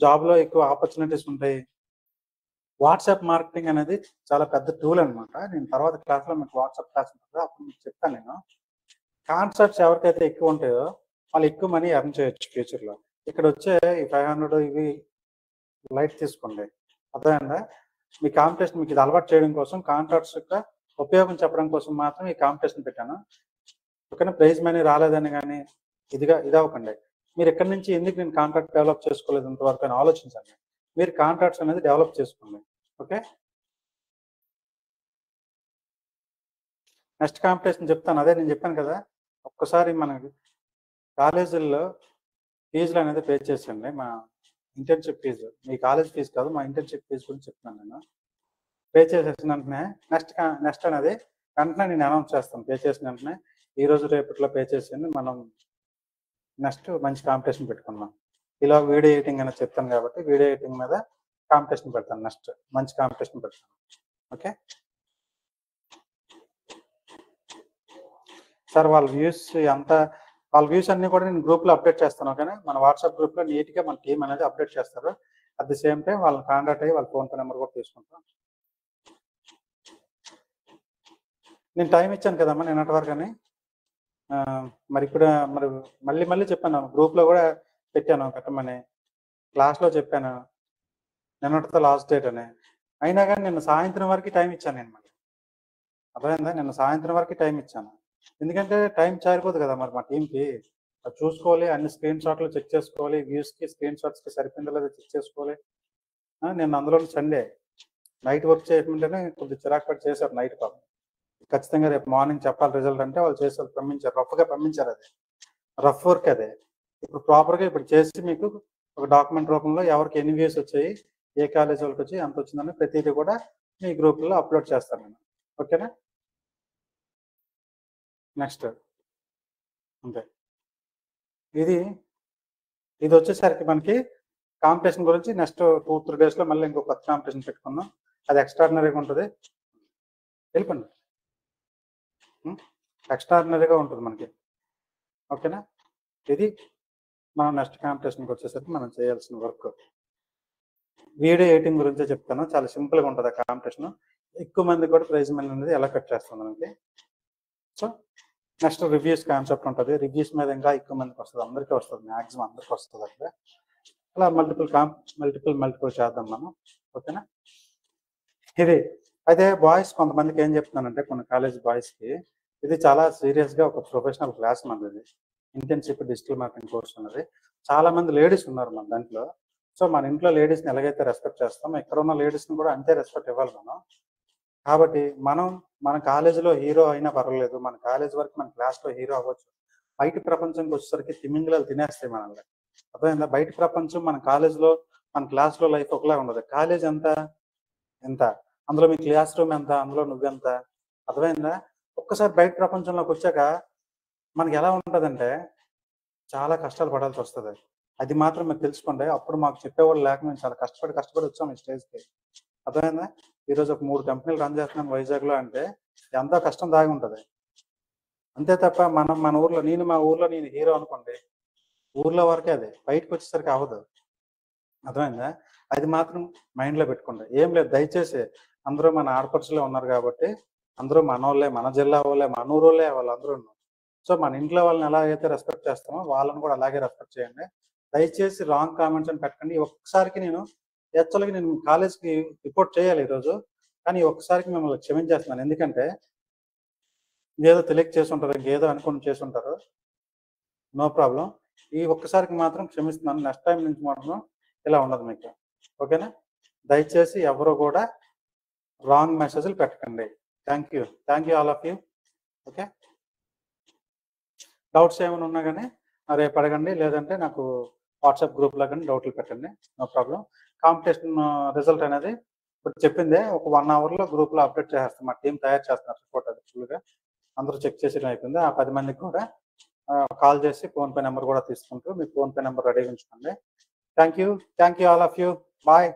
జాబ్లో ఎక్కువ ఆపర్చునిటీస్ ఉంటాయి. వాట్సాప్ మార్కెటింగ్ అనేది చాలా పెద్ద టూల్ అనమాట. నేను తర్వాత క్లాస్లో మీకు వాట్సాప్ క్లాస్ ఉంటుంది, అప్పుడు మీకు చెప్తాను. నేను కాన్సెప్ట్స్ ఎవరికైతే ఎక్కువ ఉంటాయో వాళ్ళు ఎక్కువ మనీ ఎర్న్ చేయొచ్చు ఫ్యూచర్లో. ఇక్కడ వచ్చే ఈ 500 ఇవి లైట్ తీసుకోండి. అర్థమైందా? మీ కాంపిటీషన్ మీకు ఇది అలవాటు చేయడం కోసం, కాంట్రాక్ట్స్ యొక్క ఉపయోగం చెప్పడం కోసం మాత్రం ఈ కాంపిటీషన్ పెట్టాను. ఓకేనా? ప్రైజ్ మనీ రాలేదని కానీ ఇదవ్వకండి. మీరు ఎక్కడి నుంచి ఎందుకు నేను కాంట్రాక్ట్ డెవలప్ చేసుకోలేదు ఇంతవరకు అని ఆలోచించండి. మీరు కాంట్రాక్ట్స్ అనేది డెవలప్ చేసుకోండి. ఓకే, నెక్స్ట్ కాంపిటీషన్ చెప్తాను. అదే నేను చెప్పాను కదా, ఒక్కసారి మన కాలేజీల్లో ఫీజులు అనేది పే చేసండి. మా ఇంటర్న్షిప్ ఫీజు, మీ కాలేజ్ ఫీజు కాదు, మా ఇంటర్న్షిప్ ఫీజు గురించి చెప్తున్నాను. నేను పే చేసేసిన వెంటనే నెక్స్ట్ అనేది వెంటనే నేను అనౌన్స్ చేస్తాను. పే చేసిన వెంటనే ఈ రోజు రేపట్లో పే చేసేయండి, మనం నెక్స్ట్ మంచి కాంపిటీషన్ పెట్టుకున్నాం. ఇలా వీడియో ఎడిటింగ్ అనేది చెప్తాను కాబట్టి వీడియో ఎడిటింగ్ మీద కాంపిటీషన్ పెడతాను. నెక్స్ట్ మంచి కాంపిటీషన్ పెడతాను. ఓకే సార్, వాళ్ళ వ్యూస్ అన్ని కూడా నేను గ్రూప్లో అప్డేట్ చేస్తాను. ఓకేనా? మన వాట్సాప్ గ్రూప్లో నీట్గా మన టీం అనేది అప్డేట్ చేస్తారు. అట్ ది సేమ్ టైం వాళ్ళని కాంటాక్ట్ అయ్యి వాళ్ళ ఫోన్పే నెంబర్ కూడా తీసుకుంటాం. నేను టైం ఇచ్చాను కదమ్మా నిన్నటి వరకు అని. మరి ఇప్పుడు మరి మళ్ళీ మళ్ళీ చెప్పాను, గ్రూప్లో కూడా పెట్టాను పెట్టమని, క్లాస్లో చెప్పాను నిన్నటితో లాస్ట్ డేట్ అని. అయినా కానీ నిన్న సాయంత్రం వరకు టైం ఇచ్చాను నేను. మళ్ళీ అర్థమైందా, నిన్న సాయంత్రం వరకు టైం ఇచ్చాను. ఎందుకంటే టైం చారిపోదు కదా మరి మా టీంకి. అది చూసుకోవాలి, అన్ని స్క్రీన్ షాట్లు చెక్ చేసుకోవాలి, వ్యూస్కి స్క్రీన్ షాట్స్కి సరిపోయిందో లేదో చెక్ చేసుకోవాలి. నేను అందులో సండే నైట్ వర్క్ చేయకుంటేనే కొద్దిగా చిరాకు పడి చేశారు నైట్ పాపం. ఖచ్చితంగా రేపు మార్నింగ్ చెప్పాలి రిజల్ట్ అంటే వాళ్ళు చేసి పంపించారు, రఫ్గా పంపించారు. అది రఫ్ వర్క్ అదే. ఇప్పుడు ప్రాపర్గా ఇప్పుడు చేసి మీకు ఒక డాక్యుమెంట్ రూపంలో ఎవరికి ఎన్ని వ్యూస్ వచ్చాయి, ఏ కాలేజ్ వాళ్ళకి వచ్చి ఎంత వచ్చిందని ప్రతిదీ కూడా మీ గ్రూప్లో అప్లోడ్ చేస్తాను నేను. ఓకేనా? నెక్స్ట్ అంతే. ఇది వచ్చేసరికి మనకి కాంపిటీషన్ గురించి నెక్స్ట్ 2-3 డేస్లో మళ్ళీ ఇంకో కొత్త కాంపిటీషన్ పెట్టుకుందాం. అది ఎక్స్ట్రాడినరీగా ఉంటుంది. వెళ్ళిపోండి, ఎక్స్ట్రాడినరీగా ఉంటుంది మనకి. ఓకేనా? ఇది మనం నెక్స్ట్ కాంపిటీషన్కి వచ్చేసరికి మనం చేయాల్సిన వర్క్. వీడియో ఎడిటింగ్ గురించే చెప్తాను, చాలా సింపుల్గా ఉంటుంది ఆ కాంపిటీషన్. ఎక్కువ మంది కూడా ప్రైజ్ మనీ అనేది ఎలా కట్ చేస్తుంది మనకి. సో నెక్స్ట్ రివ్యూస్ కాన్సెప్ట్ ఉంటుంది. రివ్యూస్ మీద ఇంకా ఎక్కువ మందికి వస్తుంది, అందరికీ వస్తుంది, మ్యాక్సిమం అందరికీ వస్తుంది అక్కడ. అలా మల్టిపుల్ చేద్దాం మనం. ఓకేనా? ఇది అయితే బాయ్స్ కొంతమందికి ఏం చెప్తున్నానంటే, కొన్ని కాలేజ్ బాయ్స్కి ఇది చాలా సీరియస్గా ఒక ప్రొఫెషనల్ క్లాస్ మనది. ఇంటర్న్షిప్ డిజిటల్ మార్కెటింగ్ కోర్స్ ఉన్నది. చాలా మంది లేడీస్ ఉన్నారు మన దాంట్లో. సో మన ఇంట్లో లేడీస్ని ఎలాగైతే రెస్పెక్ట్ చేస్తామో ఇక్కడ ఉన్న లేడీస్ని కూడా అంతే రెస్పెక్ట్ ఇవ్వాలి మనం. కాబట్టి మన కాలేజీలో హీరో అయినా పర్వాలేదు, మన కాలేజ్ వరకు మన క్లాస్లో హీరో అవ్వచ్చు. బయట ప్రపంచంకి వచ్చేసరికి తిమింగలాలు తినేస్తాయి మనల్ని. అర్థమైందా? బయట ప్రపంచం మన కాలేజ్లో మన క్లాస్లో లైఫ్ ఒకలా ఉండదు. కాలేజ్ ఎంత అందులో మీ క్లాస్ రూమ్ ఎంత, అందులో నువ్వెంత. అర్థమైందా? ఒక్కసారి బయట ప్రపంచంలోకి వచ్చాక మనకి ఎలా ఉంటుందంటే చాలా కష్టాలు పడాల్సి వస్తుంది. అది మాత్రం మీరు తెలుసుకోండి. అప్పుడు మాకు చెప్పేవాళ్ళు లేక మేము చాలా కష్టపడి వచ్చాం ఈ స్టేజ్కి. అర్థమైందా? ఈరోజు ఒక 3 కంపెనీలు రన్ చేస్తున్నాం వైజాగ్లో అంటే ఎంతో కష్టం దాగి ఉంటుంది. అంతే తప్ప మన ఊర్లో మా ఊర్లో నేను హీరో అనుకోండి, ఊర్లో వరకే, అది బయటకు వచ్చేసరికి అవ్వదు. అర్థమైందా? అది మాత్రం మైండ్లో పెట్టుకోండి. ఏం లేదు, దయచేసి అందరూ మన ఆడపడుచులే ఉన్నారు కాబట్టి అందరూ మనోళ్ళే, మన జిల్లా వాళ్ళే, మన ఊరోళ్ళే వాళ్ళందరూ. సో మన ఇంట్లో వాళ్ళని ఎలాగైతే రెస్పెక్ట్ చేస్తామో వాళ్ళని కూడా అలాగే రెస్పెక్ట్ చేయండి. దయచేసి రాంగ్ కామెంట్స్ అని పెట్టండి. ఒక్కసారికి నేను యాక్చువల్గా నేను కాలేజ్కి రిపోర్ట్ చేయాలి ఈరోజు, కానీ ఒక్కసారికి మిమ్మల్ని క్షమించేస్తున్నాను. ఎందుకంటే ఏదో తెలియక చేసుంటారు, ఇంకేదో అనుకుని చేసుంటారు, నో ప్రాబ్లం. ఈ ఒక్కసారికి మాత్రం క్షమిస్తున్నాను. నెక్స్ట్ టైం నుంచి మాత్రం ఇలా ఉండదు మీకు. ఓకేనా? దయచేసి ఎవరు కూడా రాంగ్ మెసేజ్లు పెట్టకండి. Thank you all of you. Okay, doubts ఏమైనా ఉన్నా కానీ రేపు అడగండి, లేదంటే నాకు వాట్సాప్ గ్రూప్లో కానీ డౌట్లు పెట్టండి, నో ప్రాబ్లం. కాంపిటీషన్ రిజల్ట్ అనేది ఇప్పుడు చెప్పిందే ఒక 1 అవర్లో గ్రూప్లో అప్డేట్ చేసేస్తాం. మా టీం తయారు చేస్తున్నారు రిపోర్ట్, అది ఫుల్గా అందరూ చెక్ చేసేయడం అయిపోయింది. ఆ 10 మందికి కూడా కాల్ చేసి ఫోన్పే నెంబర్ కూడా తీసుకుంటూ మీ ఫోన్పే నెంబర్ రెడీగా ఉంచుకోండి. Thank you all of you. Bye.